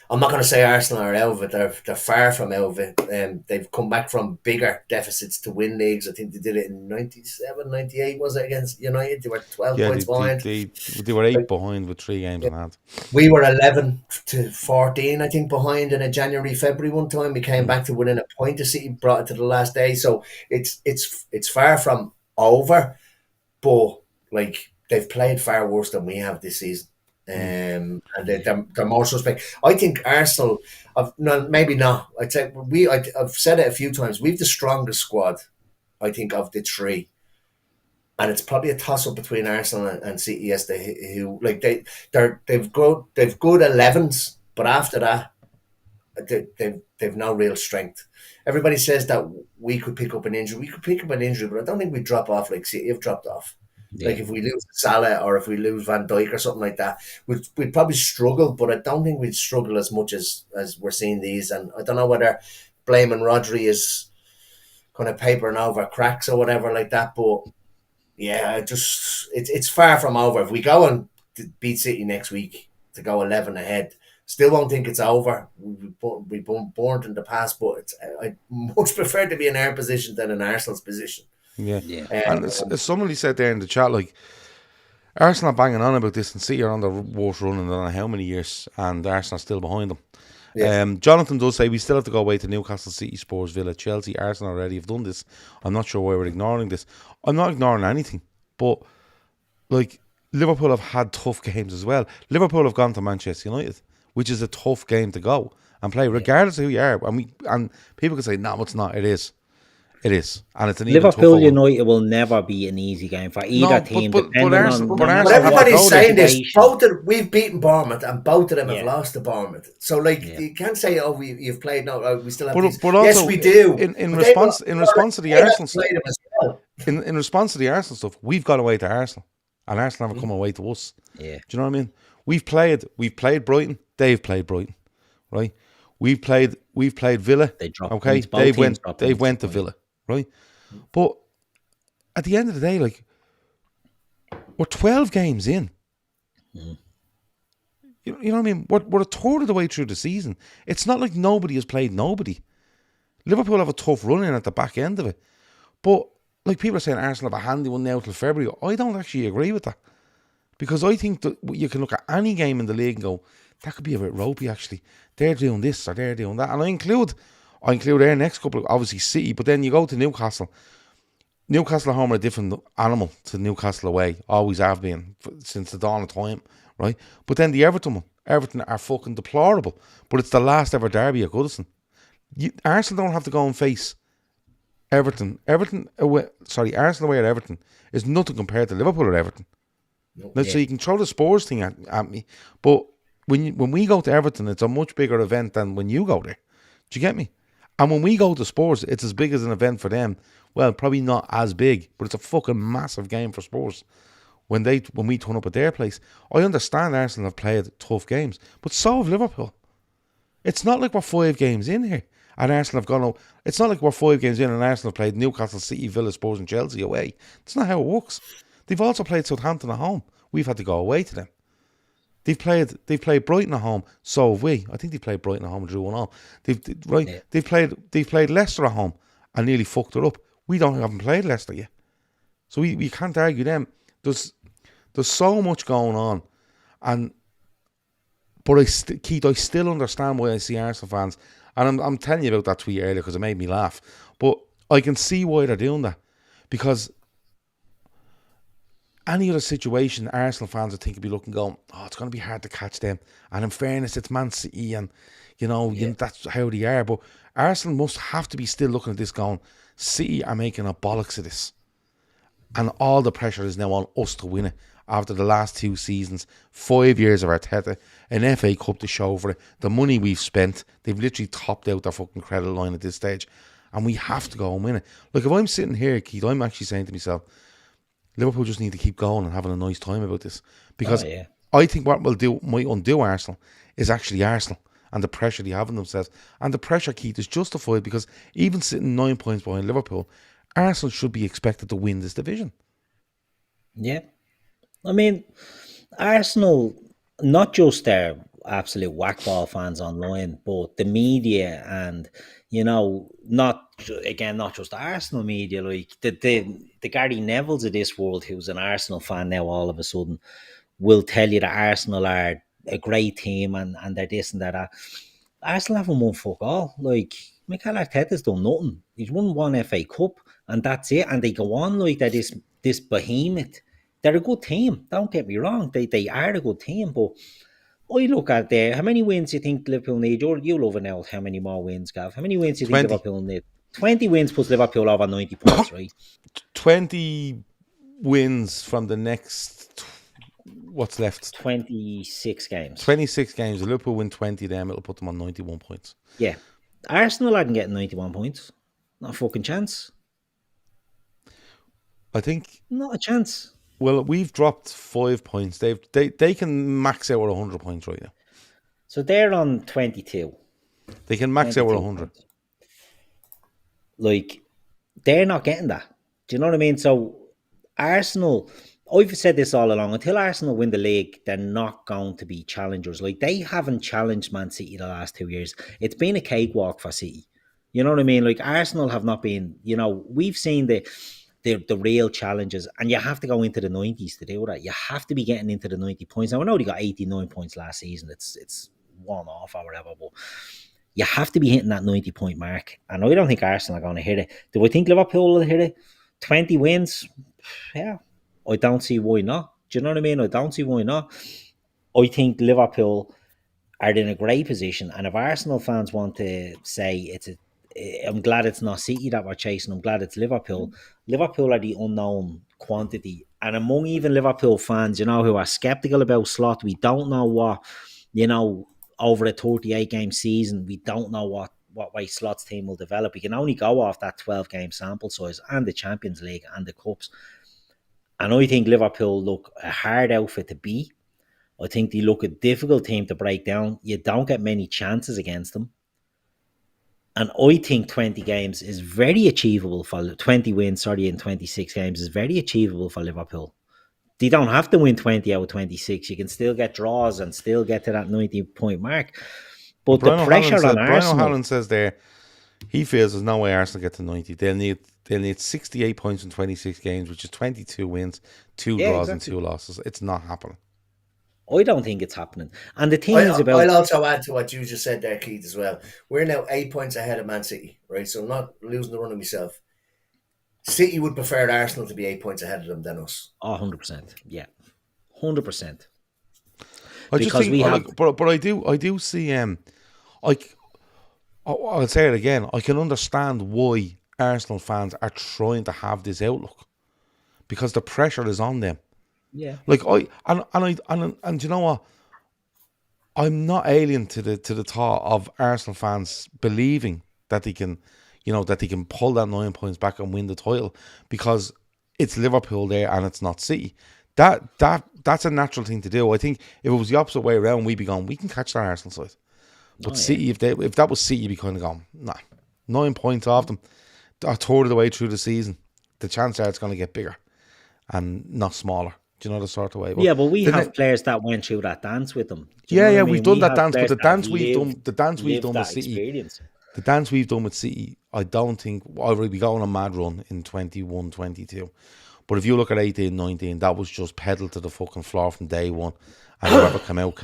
Speaker 3: I'm not going to say Arsenal are out of it. They're far from out of it. They've come back from bigger deficits to win leagues. I think they did it in 97, 98, was it, against United? They were 12
Speaker 1: Yeah,
Speaker 3: points behind.
Speaker 1: they were 8 behind with 3 games in hand.
Speaker 3: We were 11 to 14, I think, behind in a January, February one time. We came back to within a point of City, brought it to the last day. So it's far from over, but like they've played far worse than we have this season. And they're more suspect. I think Arsenal, no, maybe not. I'd say I've said it a few times. We've the strongest squad, I think, of the three, and it's probably a toss up between Arsenal and City. Yes, who like they've good 11s, but after that, they've no real strength. Everybody says that we could pick up an injury. We could pick up an injury, but I don't think we drop off like City have dropped off. Yeah. Like if we lose Salah or if we lose Van Dijk or something like that, we'd probably struggle, but I don't think we'd struggle as much as we're seeing these. And I don't know whether blaming Rodri is kind of papering over cracks or whatever like that, but yeah, it's far from over. If we go and beat City next week to go 11 ahead, still won't think it's over. We've been burnt in the past, but I much prefer to be in our position than in Arsenal's position.
Speaker 1: Yeah. And as somebody said there in the chat, like, Arsenal are banging on about this and City are on the worst run in I don't know how many years, and Arsenal still behind them. Yes. Jonathan does say we still have to go away to Newcastle, City, Spurs, Villa, Chelsea, Arsenal already have done this. I'm not sure why we're ignoring this. I'm not ignoring anything, but like Liverpool have had tough games as well. Liverpool have gone to Manchester United, which is a tough game to go and play, regardless of who you are. And people can say, no, it's not. It is. It is, and it's an
Speaker 2: Liverpool United will never be an easy game for either team.
Speaker 1: But
Speaker 3: everybody's saying this. We've beaten Bournemouth, and both of them have lost to Bournemouth. So, like, you can't say, "Oh, you've played." No, we still have.
Speaker 1: But also,
Speaker 3: yes, we do.
Speaker 1: In response to the Arsenal stuff, in response to the Arsenal stuff, we've gone away to Arsenal, and Arsenal haven't come away to us.
Speaker 2: Yeah,
Speaker 1: do you know what I mean? We've played Brighton. They've played Brighton, right? We've played Villa. They've went to Villa. Right, but at the end of the day, like, we're 12 games in. You know what I mean? We're a third of the way through the season. It's not like nobody has played nobody. Liverpool have a tough run in at the back end of it, but like people are saying, Arsenal have a handy one now till February. I don't actually agree with that, because I think that you can look at any game in the league and go, that could be a bit ropey. Actually, they're doing this or they're doing that, and I include their next couple, obviously City, but then you go to Newcastle. Newcastle at home are a different animal to Newcastle away. Always have been since the dawn of time, right? But then the Everton are fucking deplorable. But it's the last ever derby at Goodison. Arsenal don't have to go and face Everton. Arsenal away at Everton is nothing compared to Liverpool at Everton. So you can throw the Spurs thing at me, but when we go to Everton, it's a much bigger event than when you go there. Do you get me? And when we go to Spurs, it's as big as an event for them. Well, probably not as big, but it's a fucking massive game for Spurs when we turn up at their place. I understand Arsenal have played tough games, but so have Liverpool. It's not like we're 5 games in here and Arsenal have gone out. It's not like we're 5 games in and Arsenal have played Newcastle, City, Villa, Spurs and Chelsea away. That's not how it works. They've also played Southampton at home. We've had to go away to them. They've played Brighton at home, so have we. I think they played Brighton at home and drew 1-1. They've played Leicester at home and nearly fucked it up. We haven't played Leicester yet, so we can't argue them. There's so much going on, but Keith, I still understand why I see Arsenal fans, and I'm telling you about that tweet earlier because it made me laugh. But I can see why they're doing that, because any other situation, Arsenal fans, I think, would be looking, going, oh, it's going to be hard to catch them. And in fairness, it's Man City, and that's how they are. But Arsenal must have to be still looking at this, going, City are making a bollocks of this, and all the pressure is now on us to win it. After the last 2 seasons, 5 years of Arteta, an FA Cup to show for it, the money we've spent, they've literally topped out their fucking credit line at this stage, and we have to go and win it. Like, if I'm sitting here, Keith, I'm actually saying to myself, Liverpool just need to keep going and having a nice time about this, because I think what might undo Arsenal is actually Arsenal and the pressure they have on themselves. And the pressure, Keith, is justified, because even sitting 9 points behind Liverpool, Arsenal should be expected to win this division.
Speaker 2: Yeah. I mean, Arsenal, not just their absolute whackball fans online, but the media and not just Arsenal media, like the Gary Nevilles of this world, who's an Arsenal fan now, all of a sudden will tell you that Arsenal are a great team and they're this and that. Arsenal haven't won fuck all. Like, Mikel Arteta's done nothing. He's won one FA Cup and that's it. And they go on like that. This behemoth. They're a good team. Don't get me wrong. They are a good team, but I look at how many wins do you think Liverpool need? You love it now. How many more wins, Gav? How many wins do you think
Speaker 1: 20.
Speaker 2: Liverpool need? 20 wins puts Liverpool over 90 points, right?
Speaker 1: 20 wins from the next, what's left?
Speaker 2: 26 games.
Speaker 1: 26 games. If Liverpool win 20 them, it'll put them on 91 points.
Speaker 2: Yeah. Arsenal aren't getting 91 points. Not a fucking chance.
Speaker 1: I think...
Speaker 2: Not a chance.
Speaker 1: Well, we've dropped 5 points. They can max out at 100 points right now.
Speaker 2: So they're on 22.
Speaker 1: They can max out at 100.
Speaker 2: Like, they're not getting that. Do you know what I mean? So Arsenal, I've said this all along, until Arsenal win the league, they're not going to be challengers. Like, they haven't challenged Man City the last 2 years. It's been a cakewalk for City. You know what I mean? Like, Arsenal have not been, we've seen the real challenges, and you have to go into the 90s to do that. You have to be getting into the 90 points. Now, I know they got 89 points last season. It's one off or whatever, but you have to be hitting that 90-point mark. And I don't think Arsenal are going to hit it. Do I think Liverpool will hit it? 20 wins? Yeah. I don't see why not. Do you know what I mean? I don't see why not. I think Liverpool are in a great position. And if Arsenal fans want to say I'm glad it's not City that we're chasing, I'm glad it's Liverpool. Liverpool are the unknown quantity. And among even Liverpool fans, who are sceptical about Slot, we don't know what, over a 38-game season, we don't know what way Slot's team will develop. We can only go off that 12-game sample size and the Champions League and the Cups. And I think Liverpool look a hard outfit to beat. I think they look a difficult team to break down. You don't get many chances against them. And I think 20 games is very achievable for 20 wins, in 26 games is very achievable for Liverpool. They don't have to win 20 out of 26. You can still get draws and still get to that 90-point mark. But the pressure on Arsenal...
Speaker 1: Brian O'Halloran says there, he feels there's no way Arsenal get to 90. They'll need 68 points in 26 games, which is 22 wins, 2 draws and 2 losses. It's not happening.
Speaker 2: I don't think it's happening. And the thing is about...
Speaker 3: I'll also add to what you just said there, Keith, as well. We're now 8 points ahead of Man City, right? So I'm not losing the run of myself. City would prefer Arsenal to be 8 points ahead of them than us.
Speaker 2: 100%. Yeah. 100%.
Speaker 1: I just think, but I do see, I'll say it again, I can understand why Arsenal fans are trying to have this outlook, because the pressure is on them.
Speaker 2: Yeah.
Speaker 1: Like and you know what? I'm not alien to the thought of Arsenal fans believing that they can, that they can pull that 9 points back and win the title, because it's Liverpool there and it's not City. That's a natural thing to do. I think if it was the opposite way around, we'd be going, we can catch that Arsenal side. But City, if that was City, you'd be kind of going, nah, 9 points off them, a third of the way through the season, the chance that it's going to get bigger and not smaller. Do you know the sort of way?
Speaker 2: But we have players that went through that dance with them.
Speaker 1: We've done that dance, but the dance we've done with City,
Speaker 2: experience.
Speaker 1: The dance we've done with City, I don't think I'll be going on a mad run in 21, 22. But if you look at 18, 19, that was just pedal to the fucking floor from day one. And whoever come out.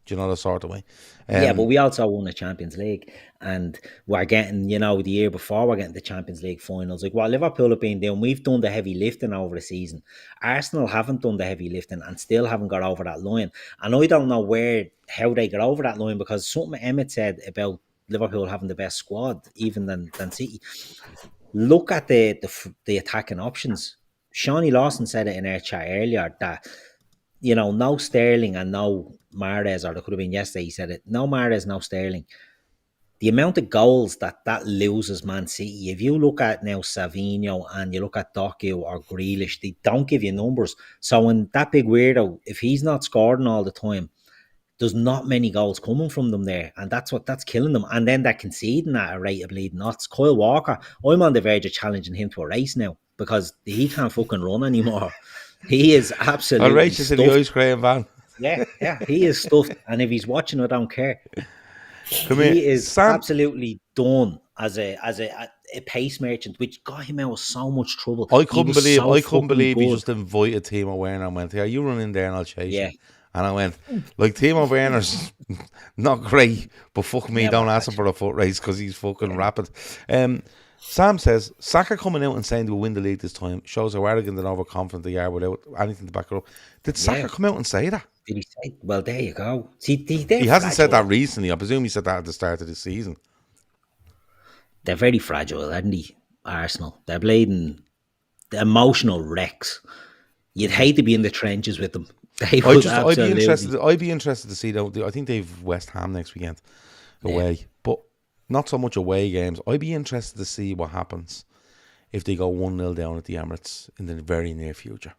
Speaker 1: Do you know the sort of way?
Speaker 2: But we also won the Champions League, and we're getting, the year before, we're getting the Champions League finals. Like what Liverpool have been doing, we've done the heavy lifting over the season. Arsenal haven't done the heavy lifting and still haven't got over that line. And I don't know how they got over that line, because something Emmet said about Liverpool having the best squad, even than City. Look at the attacking options. Shawnee Lawson said it in our chat earlier that, no Sterling and no Mahrez, or there could have been yesterday, he said it, no Mahrez, no Sterling. The amount of goals that loses Man City, if you look at now Savinho and you look at Doku or Grealish, they don't give you numbers. So when that big weirdo, if he's not scoring all the time, there's not many goals coming from them there, and that's killing them. And then they're conceding at a rate of bleeding nuts. Kyle Walker, I'm on the verge of challenging him to a race now, because he can't fucking run anymore. He is absolutely...
Speaker 1: I'll race you to the ice cream van.
Speaker 2: Yeah, he is stuffed. And if he's watching, I don't care.
Speaker 1: Come here,
Speaker 2: He is
Speaker 1: Sam.
Speaker 2: absolutely done as a pace merchant, which got him out of so much trouble.
Speaker 1: I
Speaker 2: He
Speaker 1: couldn't
Speaker 2: was
Speaker 1: believe
Speaker 2: so
Speaker 1: I couldn't
Speaker 2: fucking
Speaker 1: believe he
Speaker 2: good.
Speaker 1: just invited Timo Werner and went, "Yeah, you run in there and I'll chase you."
Speaker 2: Yeah,
Speaker 1: And I went, like, Timo Werner's not great, but fuck me,
Speaker 2: never
Speaker 1: don't ask him for
Speaker 2: actually.
Speaker 1: a foot race because he's fucking rapid. Sam says, Saka coming out and saying they will win the league this time shows how arrogant and overconfident they are without anything to back it up. Did
Speaker 2: Yeah.
Speaker 1: Saka come out and say that?
Speaker 2: Did he say? Well, there you go. See, they're
Speaker 1: He hasn't said that
Speaker 2: fragile.
Speaker 1: recently. I presume he said that at the start of the season.
Speaker 2: They're very fragile, aren't they? Arsenal. They're bleeding emotional wrecks. You'd hate to be in the trenches with them. They would absolutely.
Speaker 1: I'd be interested to see though. I think they've West Ham next weekend away, but not so much away games. I'd be interested to see what happens if they go 1-0 down at the Emirates in the very near future.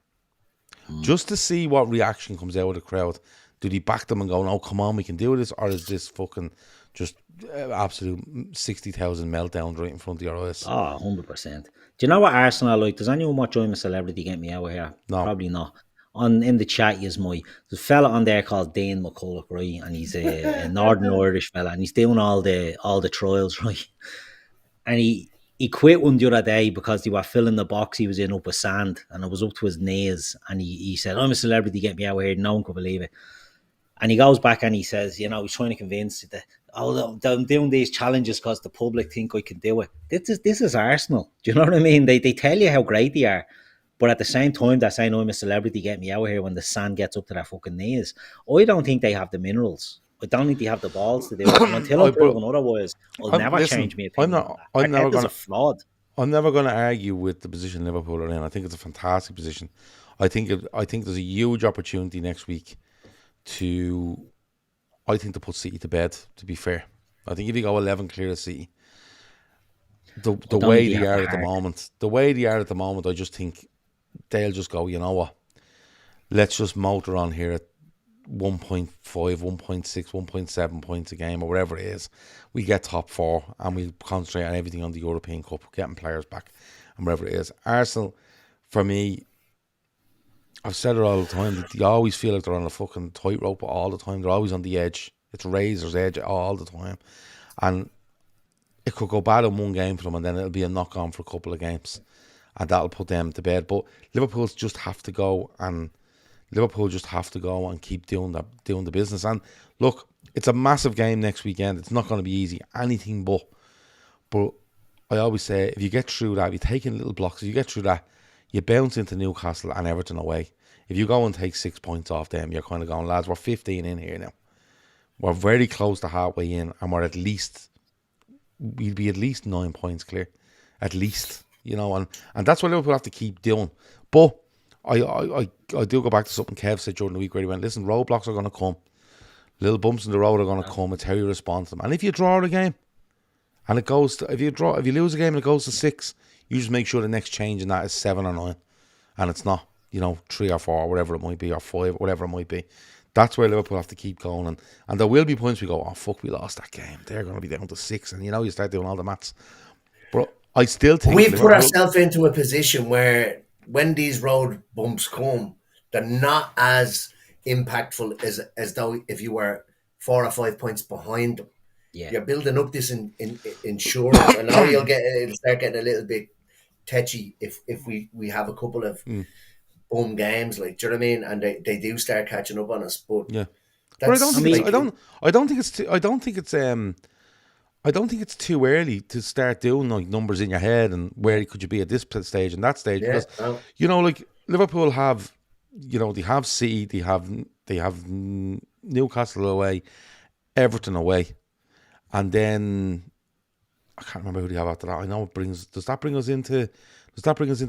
Speaker 1: Just to see what reaction comes out of the crowd. Do they back them and go, "No, come on, we can do this," or is this fucking just absolute 60,000 meltdowns right in front of your eyes?
Speaker 2: Oh, 100%. Do you know what Arsenal are like? Does anyone watch I'm a Celebrity get me out of here?
Speaker 1: No.
Speaker 2: Probably not. In the chat, there's a fella on there called Dane McCulloch, right? And he's a Northern Irish fella, and he's doing all the trials, right? And he quit one the other day because they were filling the box he was in up with sand, and it was up to his knees. And he said, "I'm a celebrity, get me out of here." No one could believe it. And he goes back and he says, he's trying to convince that, I'm doing these challenges because the public think I can do it. This is Arsenal. Do you know what I mean? They tell you how great they are. But at the same time, they're saying, "I'm a celebrity, get me out of here," when the sand gets up to their fucking knees. I don't think they have the minerals. I don't think they have the balls to do it. And until I'm proven otherwise, I'll never change my opinion on that. Arteta's a fraud.
Speaker 1: I'm never going to argue with the position Liverpool are in. I think it's a fantastic position. I think there's a huge opportunity next week to put City to bed, to be fair. I think if you go 11 clear of City, the way they are at the moment, I just think they'll just go, you know what, let's just motor on here at 1.5, 1.6, 1.7 points a game or whatever it is. We get top four and we concentrate on everything on the European Cup, getting players back and whatever it is. Arsenal, for me, I've said it all the time, that you always feel like they're on a fucking tightrope all the time. They're always on the edge. It's razor's edge all the time. And it could go bad in one game for them and then it'll be a knock-on for a couple of games. And that'll put them to bed. But Liverpool just have to go and keep doing the business. And look, it's a massive game next weekend. It's not going to be easy, anything but. But I always say, if you get through that, if you take in little blocks, if you get through that, you bounce into Newcastle and Everton away. If you go and take 6 points off them, you're kind of going, lads, we're 15 in here now. We're very close to halfway in, and we'll be at least 9 points clear. At least, and that's what Liverpool have to keep doing. But I do go back to something Kev said during the week where he went, listen, roadblocks are going to come. Little bumps in the road are going to come. It's how you respond to them. And if you draw the game, and it goes to, if you lose a game and it goes to 6, you just make sure the next change in that is 7 or 9. And it's not, 3 or 4, whatever it might be, or 5, whatever it might be. That's where Liverpool have to keep going. And there will be points we go, oh, fuck, we lost that game. They're going to be down to 6. And, you start doing all the maths. But I still think
Speaker 3: we put ourselves into a position where when these road bumps come, they're not as impactful as though if you were 4 or 5 points behind them. Yeah. You're building up this insurance. I know it'll start getting a little bit tetchy if we have a couple of bum games, like, do you know what I mean? And they do start catching up on us. But
Speaker 1: yeah, but I don't think it's too early to start doing like numbers in your head and where could you be at this stage and that stage, because like Liverpool have, they have City, they have Newcastle away, Everton away, and then I can't remember who they have after that. I know does that bring us into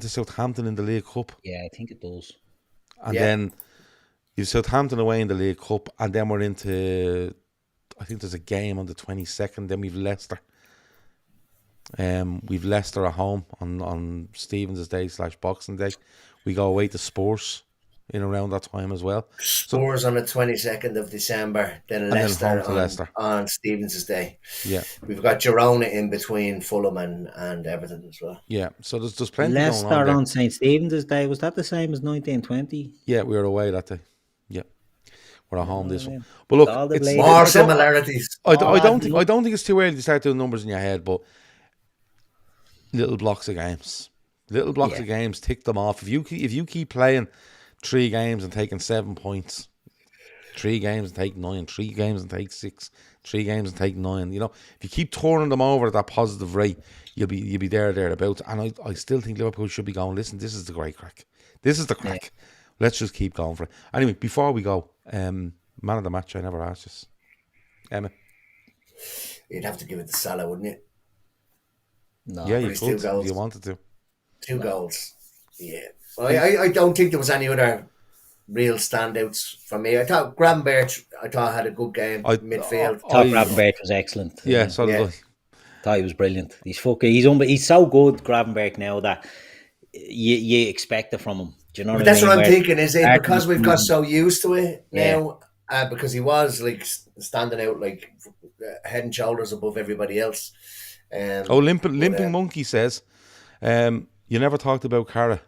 Speaker 1: Southampton in the League Cup?
Speaker 2: Yeah, I think it does.
Speaker 1: And then you've Southampton away in the League Cup, and then we're into, I think there's a game on the 22nd. Then we've Leicester. We've Leicester at home on Stevens' Day / Boxing Day. We go away to Spurs in around that time as well.
Speaker 3: Spurs on the 22nd of December, then Leicester on Stevens' Day.
Speaker 1: Yeah,
Speaker 3: we've got Girona in between Fulham and Everton as well.
Speaker 1: Yeah, so there's plenty
Speaker 2: Leicester
Speaker 1: going on there.
Speaker 2: On St. Stephen's Day, was that the same as 1920?
Speaker 1: Yeah, we were away that day. Yeah, We're at home this
Speaker 2: yeah.
Speaker 1: one. But look,
Speaker 2: All the
Speaker 1: it's
Speaker 2: ladies.
Speaker 3: More similarities.
Speaker 1: I don't think it's too early to start doing numbers in your head, but little blocks of games. Little blocks of games, tick them off. If you keep playing 3 games and taking 7 points, 3 games and take 9, 3 games and take 6, 3 games and take 9. You know, if you keep turning them over at that positive rate, you'll be thereabouts. And I still think Liverpool should be going, listen, this is the great crack. This is the crack. Yeah. Let's just keep going for it. Anyway, before we go, man of the match, I never asked this. Emmet.
Speaker 3: You'd have to give it to Salah, wouldn't you?
Speaker 1: No. Yeah, you could if you wanted to.
Speaker 3: 2 goals. Yeah. I don't think there was any other real standouts for me. I thought Gravenberch, had a good game midfield.
Speaker 2: I thought Gravenberch was excellent.
Speaker 1: Yeah, so did I.
Speaker 2: Thought he was brilliant. He's so good, Gravenberch, now that you expect it from him. Do you know what I mean?
Speaker 3: That's what I'm thinking. Is it because we've got so used to it now? Because he was like standing out like head and shoulders above everybody else.
Speaker 1: Limping Monkey says, you never talked about Cara.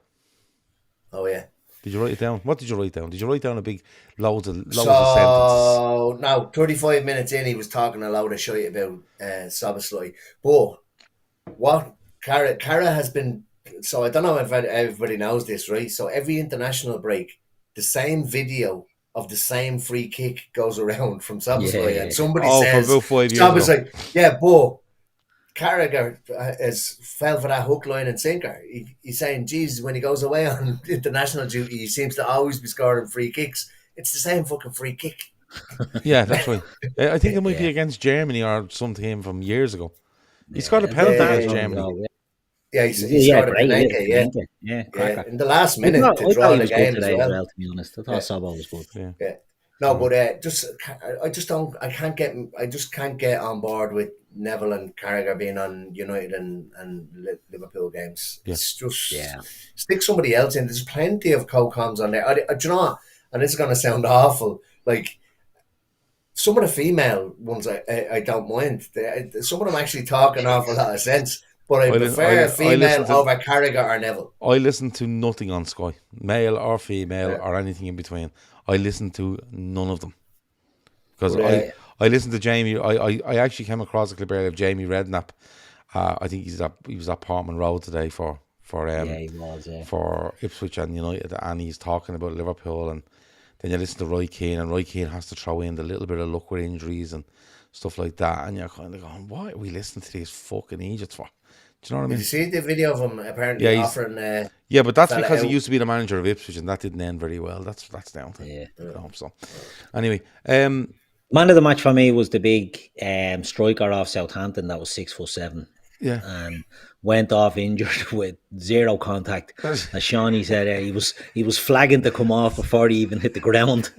Speaker 3: Oh yeah.
Speaker 1: Did you write it down? What did you write down? Did you write down a big loads of sentences?
Speaker 3: So now 35 minutes in, he was talking a load of shit about Szoboszlai. But what Cara has been. So I don't know if everybody knows this, right? So every international break, the same video of the same free kick goes around from Szoboszlai, and somebody says,
Speaker 1: for about 5 years ago.
Speaker 3: Like, yeah, but Carragher has fell for that hook, line and sinker. He's saying, geez, when he goes away on international duty, he seems to always be scoring free kicks. It's the same fucking free kick.
Speaker 1: Yeah, that's right. I think it might be against Germany or some team from years ago. He scored a penalty against Germany.
Speaker 3: Yeah, he scored a penalty, yeah. In the last minute to draw the game as well.
Speaker 2: To be honest, I thought Sabo was good.
Speaker 3: Yeah. No, but I just can't get on board with Neville and Carragher being on United and Liverpool games. Yeah. It's just stick somebody else in. There's plenty of co-coms on there. Do you know what? And this is going to sound awful. Like some of the female ones, I don't mind. Some of them actually talk an awful lot of sense. But I prefer female over Carragher or Neville.
Speaker 1: I listen to nothing on Sky, male or female or anything in between. I listen to none of them because I listened to Jamie. I actually came across a clip earlier of Jamie Redknapp. I think he was at Portman Road today for Ipswich and United, and he's talking about Liverpool. And then you listen to Roy Keane, and Roy Keane has to throw in the little bit of luck with injuries and stuff like that. And you're kind of going, why are we listening to these fucking idiots for? Do you know what I mean?
Speaker 3: Did you see the video of him apparently offering?
Speaker 1: But that's because he used to be the manager of Ipswich, and that didn't end very well. That's down to so. Anyway,
Speaker 2: man of the match for me was the big striker off Southampton that was 6'7".
Speaker 1: Yeah,
Speaker 2: and went off injured with 0 contact. As Shawnee said, he was flagging to come off before he even hit the ground,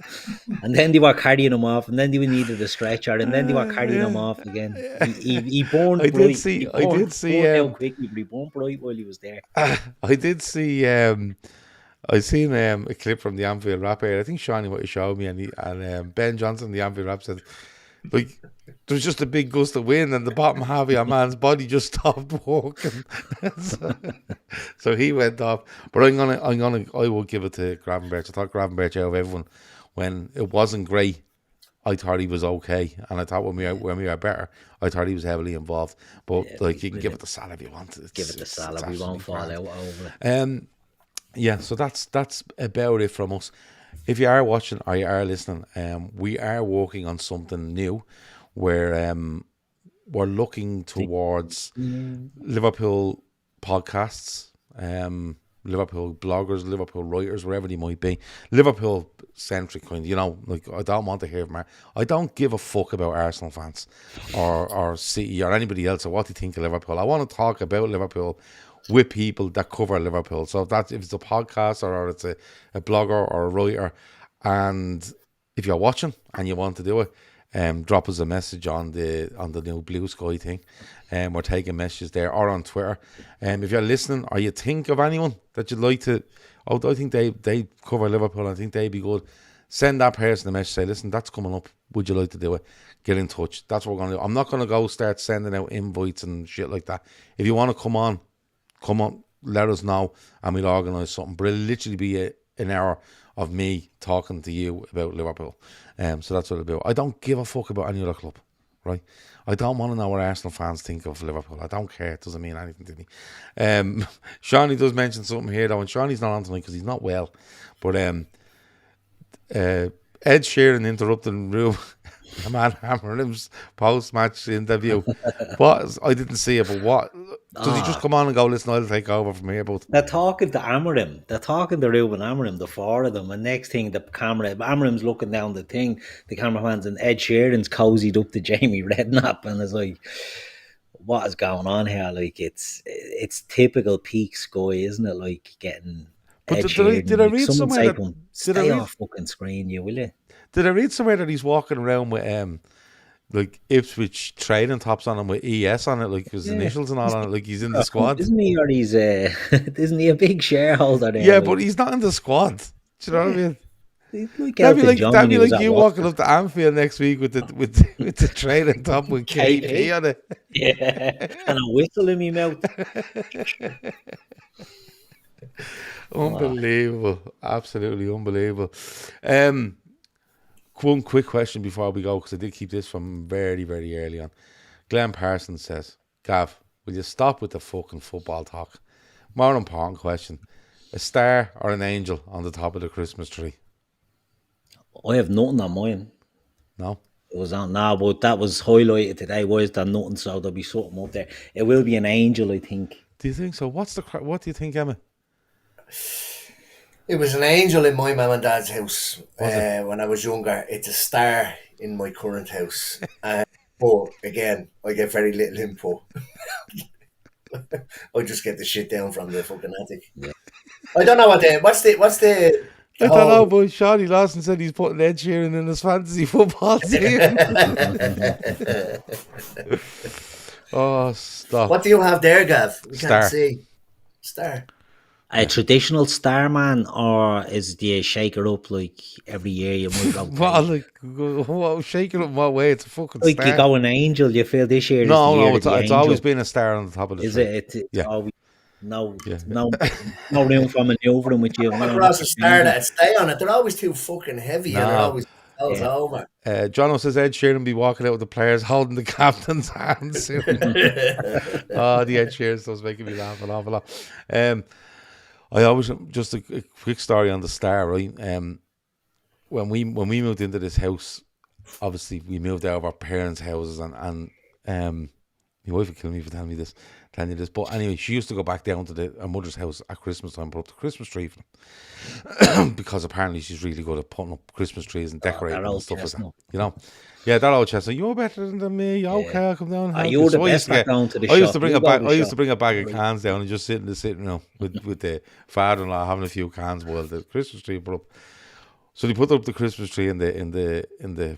Speaker 2: and then they were carrying him off, and then they needed a stretcher, and then they were carrying him off again. He burned. I did see. How quickly, but he burned bright while he was there.
Speaker 1: I did see. I seen a clip from the Anfield Rap here. I think Shawnee might have showed me, and Ben Johnson, the Anfield Rap, said, like, there was just a big gust of wind and the bottom half of your man's body just stopped walking. so he went off. But I will give it to Gravenberch. I thought Gravenberch out of everyone. When it wasn't great, I thought he was okay. And I thought when we were better, I thought he was heavily involved. But you can give it to Salah if you want.
Speaker 2: Give it to Salah. We won't fall out over it.
Speaker 1: Yeah, so that's about it from us. If you are watching or you are listening, we are working on something new where we're looking towards Liverpool podcasts, Liverpool bloggers, Liverpool writers, wherever they might be, Liverpool centric kind. Like I don't want to hear from I don't give a fuck about Arsenal fans or City or anybody else or what they think of Liverpool. I want to talk about Liverpool with people that cover Liverpool. So if it's a podcast or it's a blogger or a writer, and if you're watching and you want to do it, drop us a message on the new Blue Sky thing. We're taking messages there or on Twitter. If you're listening or you think of anyone that you'd like to, I think they cover Liverpool. I think they'd be good. Send that person a message. Say, listen, that's coming up. Would you like to do it? Get in touch. That's what we're going to do. I'm not going to go start sending out invites and shit like that. If you want to come on, let us know and we'll organise something. But it'll literally be an hour of me talking to you about Liverpool. So that's what it'll be. I don't give a fuck about any other club, right? I don't want to know what Arsenal fans think of Liverpool. I don't care. It doesn't mean anything to me. Shawnee does mention something here, though, and Shawnee's not on tonight because he's not well. But Ed Sheeran interrupting Rube, a man hammering him's post-match interview. What? I didn't see it, but what? Does he just come on and go, listen, I'll take over from here? But
Speaker 2: they're talking to Amorim. They're talking to Ruben Amorim, the four of them. And next thing, the camera, Amorim's looking down the thing, the cameraman's, and Ed Sheeran's cozied up to Jamie Redknapp, and it's like, what is going on here? Like, it's typical peak Sky, isn't it? Like, getting
Speaker 1: but
Speaker 2: Ed Sheeran.
Speaker 1: Did I read somewhere that...
Speaker 2: Stay off fucking screen, you, will you?
Speaker 1: Did I read somewhere that he's walking around with like Ipswich trading tops on him with ES on it, like his initials and all on it, like he's in the squad?
Speaker 2: Isn't he? Or he's isn't he a big shareholder there?
Speaker 1: Yeah, like, but he's not in the squad. Do you know what I mean?
Speaker 2: Like
Speaker 1: that'd be like you walking up to Anfield next week with the trading top with KP on it.
Speaker 2: Yeah, and a whistle in my mouth.
Speaker 1: Unbelievable, absolutely unbelievable. One quick question before we go, because I did keep this from very, very early on. Glenn Parsons says, Gav, will you stop with the fucking football talk? More important question. A star or an angel on the top of the Christmas tree?
Speaker 2: I have nothing on mine.
Speaker 1: No?
Speaker 2: It was on now, but that was highlighted today. Why is there nothing? So there'll be something up there. It will be an angel, I think.
Speaker 1: Do you think so? What do you think, Emmet?
Speaker 3: It was an angel in my mum and dad's house when I was younger. It's a star in my current house. But again, I get very little info. I just get the shit down from the fucking attic. Yeah. I don't know what's the
Speaker 1: I don't know, but Shawnee Lawson said he's putting Ed Sheeran in his fantasy football team. Oh, stop.
Speaker 3: What do you have there, Gav? We
Speaker 1: Star.
Speaker 3: Can't see. Star.
Speaker 2: A traditional star man, or is the shake it up like every year you might go?
Speaker 1: What, shake it up in what way? It's a fucking
Speaker 2: like
Speaker 1: star.
Speaker 2: You go an angel, you feel this year.
Speaker 1: No, it's always been a star on the top of the tree.
Speaker 2: Is it? It's
Speaker 1: yeah.
Speaker 2: Always, no room for manoeuvring with you.
Speaker 3: Across a star that stay on it. They're always too fucking heavy, and they're always over.
Speaker 1: Jono says Ed Sheeran be walking out with the players holding the captain's hands soon. Oh, the Ed Sheeran stuff's making me laugh an awful lot. I always, just a quick story on the star, right? When we moved into this house, obviously we moved out of our parents' houses, and my wife would kill me for telling you this. But anyway, she used to go back down to her mother's house at Christmas time, put up the Christmas tree for them. Because apparently she's really good at putting up Christmas trees and decorating and stuff like that. You know? Yeah, that old chestnut. You're better than me. Okay, I'll come down and help
Speaker 2: you're the best back down to the shop.
Speaker 1: I used to bring a bag of cans down and just sit in the sitting room with the father-in-law having a few cans while the Christmas tree put up. So they put up the Christmas tree in the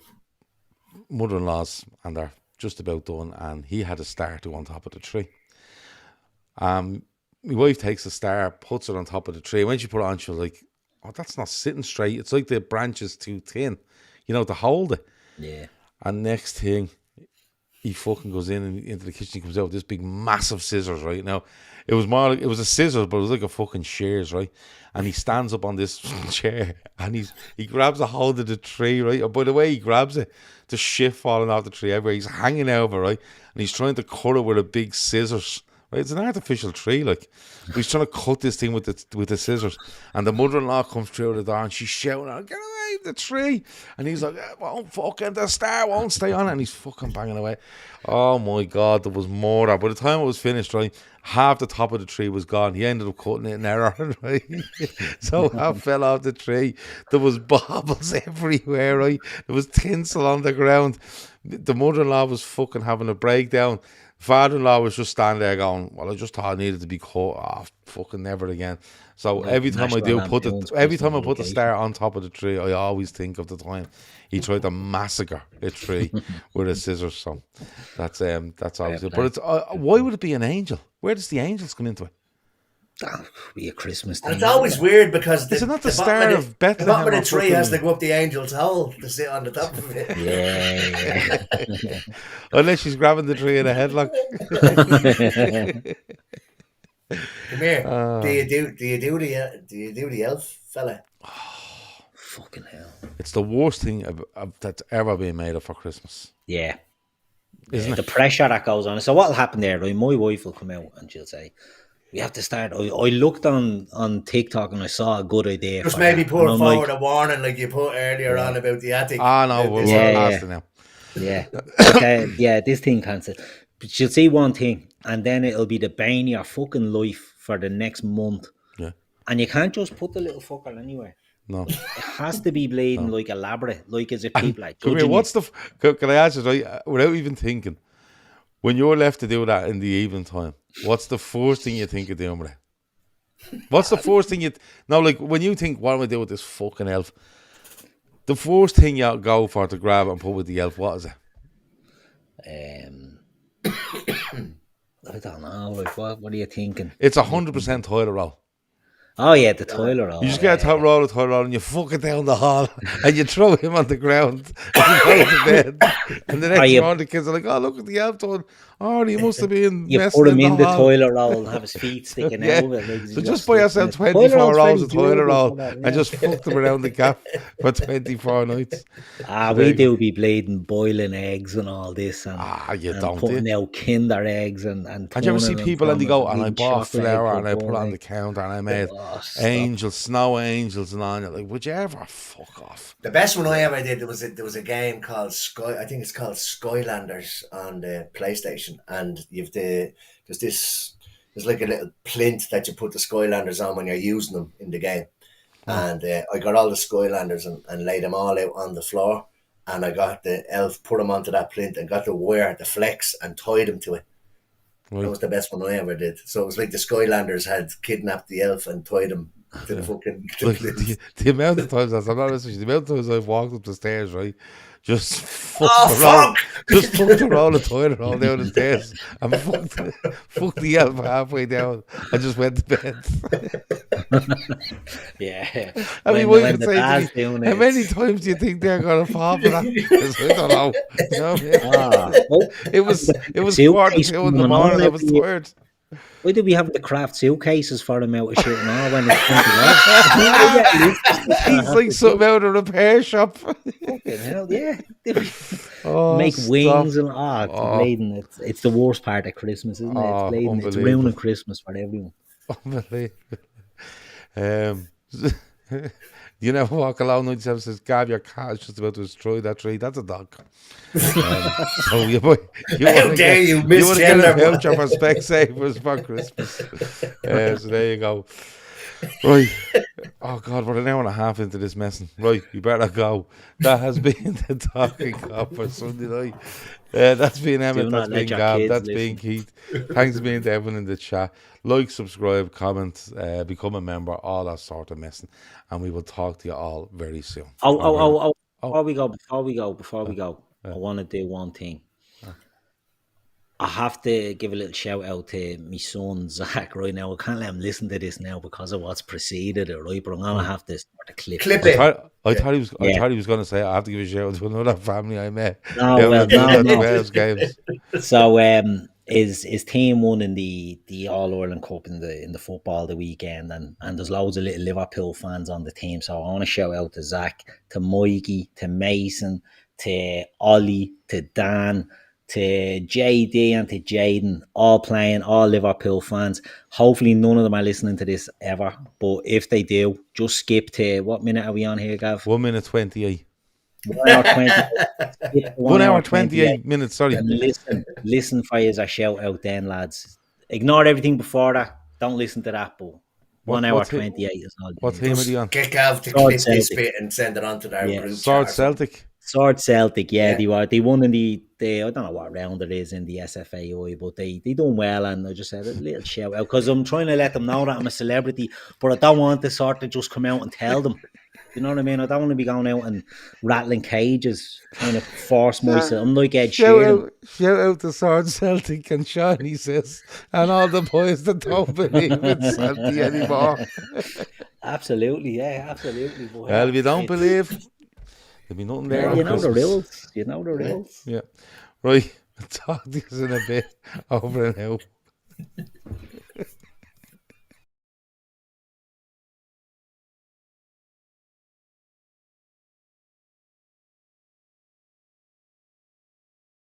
Speaker 1: mother-in-law's, and they're just about done, and he had a star to on top of the tree. My wife takes the star, puts it on top of the tree. When she put it on, she was like, "Oh, that's not sitting straight. It's like the branch is too thin, to hold it."
Speaker 2: Yeah.
Speaker 1: And next thing, he fucking goes into the kitchen. He comes out with this big, massive scissors. Right now, it was a scissors, but it was like a fucking shears, right? And he stands up on this chair and he grabs a hold of the tree, right? And by the way he grabs it, the shit falling off the tree everywhere. He's hanging over, right? And he's trying to cut it with a big scissors. Right, it's an artificial tree, like. But he's trying to cut this thing with the scissors, and the mother-in-law comes through the door, and she's shouting out, "Get away from the tree!" And he's like, the star won't stay on it, and he's fucking banging away. Oh my God, there was more there. By the time it was finished, right, half the top of the tree was gone. He ended up cutting it in error, right? So half fell off the tree. There was baubles everywhere, right? There was tinsel on the ground. The mother-in-law was fucking having a breakdown. Father-in-law was just standing there going, "Well, I just thought it needed to be cut." Oh, fucking never again. So every time I put the star on top of the tree, I always think of the time he tried to massacre a tree with a scissors. So that's always it. But it's why would it be an angel? Where does the angels come into it?
Speaker 2: That would be a Christmas thing.
Speaker 3: And it's always weird because
Speaker 1: is it not the star of Bethlehem?
Speaker 3: The bottom of the tree has to go up the angel's hole to sit on the top of it.
Speaker 2: Yeah.
Speaker 1: Unless she's grabbing the tree in a headlock.
Speaker 3: Come here. Do you do the elf, fella?
Speaker 2: Fucking hell.
Speaker 1: It's the worst thing that's ever been made up for Christmas.
Speaker 2: Yeah.
Speaker 1: Isn't
Speaker 2: The
Speaker 1: it?
Speaker 2: pressure that goes on. So what'll happen there, right? My wife will come out and she'll say, we have to start. I looked on TikTok and I saw a good idea.
Speaker 3: Just
Speaker 2: for
Speaker 3: maybe
Speaker 2: that.
Speaker 3: put
Speaker 2: And I'm
Speaker 3: forward
Speaker 2: like,
Speaker 3: a warning like you put earlier on about the attic.
Speaker 1: No, we're past it now.
Speaker 2: Yeah. Okay. Yeah, this thing cancelled. But she'll say one thing and then it'll be the bane of your fucking life for the next month.
Speaker 1: Yeah.
Speaker 2: And you can't just put the little fucker anywhere.
Speaker 1: No.
Speaker 2: It has to be bleeding like elaborate, like as if people are
Speaker 1: Come
Speaker 2: judging
Speaker 1: here, what's the... Can I ask you, right, without even thinking, when you're left to do that in the evening time, what's the first thing you think of doing with it? What's the first thing you... No, like, when you think, what am I doing with this fucking elf? The first thing you go for to grab and put with the elf, what is it?
Speaker 2: I don't know, like, what are you thinking?
Speaker 1: It's 100% toilet roll.
Speaker 2: Oh yeah, the toilet roll.
Speaker 1: You just get a toilet roll and you fuck it down the hall and you throw him on the ground and go to bed. And the next morning the kids are like, oh, look at the elf toilet. Oh, he must have been
Speaker 2: You
Speaker 1: messing
Speaker 2: put him in the
Speaker 1: hall.
Speaker 2: toilet roll and have his feet sticking out of it. Like,
Speaker 1: So just buy yourself 24 rolls of toilet roll and just fuck them around the gap for 24 nights.
Speaker 2: We do be bleeding, boiling eggs and all this. And,
Speaker 1: you
Speaker 2: and
Speaker 1: don't,
Speaker 2: putting out Kinder eggs and
Speaker 1: you ever see people and they go, and I bought flour and I
Speaker 2: put
Speaker 1: put it on the counter and I made angels, snow angels and all. You're like, would you ever fuck off?
Speaker 3: The best one I ever did, there was a game called Sky. I think it's called Skylanders on the PlayStation, and there's like a little plinth that you put the Skylanders on when you're using them in the game. And I got all the Skylanders and laid them all out on the floor, and I got the elf, put them onto that plinth, and got the wire, the flex, and tied them to it. Right. That was the best one I ever did. So it was like the Skylanders had kidnapped the elf and tied him to the fucking...
Speaker 1: Like the amount of times, I'm not listening, the amount of times I've walked up the stairs, right, just fucked the roll of toilet roll down the stairs and fucked the elf halfway down and just went to bed.
Speaker 2: Yeah.
Speaker 1: I mean, what you say to me, how many times do you think they're going to fall for that? I don't know. You know what I mean? It was 1:45 in the morning. I was tired.
Speaker 2: Why do we have the craft suitcases for them out of shit now when it's
Speaker 1: He's like something out of a repair shop.
Speaker 2: Fucking hell, yeah. Make
Speaker 1: stop.
Speaker 2: wings and bleeding. It's the worst part of Christmas, isn't it? It's bleeding. It's ruining Christmas for everyone.
Speaker 1: Unbelievable. You never walk along and someone says, Gav, your cat is just about to destroy that tree. That's a dog. So you want to get a voucher for Specsavers for Christmas. So there you go. Right. Oh, God, we're an hour and a half into this messing. Right, you better go. That has been the Talkin Kop for Sunday night. That's been Emmet, that's been Gav, that's been Keith. Thanks for being to everyone in the chat. Like, subscribe, comment, become a member, all that sort of messing. And we will talk to you all very soon.
Speaker 2: Before we go, I want to do one thing. I have to give a little shout out to my son Zach right now. I can't let him listen to this now because of what's preceded it, right? But I'm gonna have to start a clip.
Speaker 1: I thought he was going to say I have to give a shout out to another family I met.
Speaker 2: No.
Speaker 1: Games.
Speaker 2: So his team won in the All Ireland Cup in the football the weekend, and there's loads of little Liverpool fans on the team. So I want to shout out to Zach, to Mikey, to Mason, to Ollie, to Dan, to JD and to Jaden, all playing, all Liverpool fans. Hopefully none of them are listening to this ever, but if they do, just skip to, what minute are we on here, Gav?
Speaker 1: 1 minute 28.
Speaker 2: 1 hour 28.
Speaker 1: 1 hour 28 minutes, sorry.
Speaker 2: And listen for you as a shout out then, lads. Ignore everything before that. Don't listen to that, but 1 hour 28 is all.
Speaker 1: What team are you on?
Speaker 3: Get Gav to clip this bit and send it on to their group.
Speaker 1: Sword Celtic.
Speaker 2: Sword Celtic, they won in the I don't know what round it is in the SFAI, but they done well, and I just had a little shout out because I'm trying to let them know that I'm a celebrity, but I don't want to sort of just come out and tell them. You know what I mean? I don't want to be going out and rattling cages, trying to force myself. I'm like Ed Sheeran.
Speaker 1: Shout out to Sword Celtic and Shawnee says, and all the boys that don't believe in Celtic anymore.
Speaker 2: Absolutely, absolutely. But
Speaker 1: well, if you don't believe, there'll be nothing there.
Speaker 2: You know the rules. You know the rules.
Speaker 1: Yeah. Right. I'll talk to you in a bit. Over and out.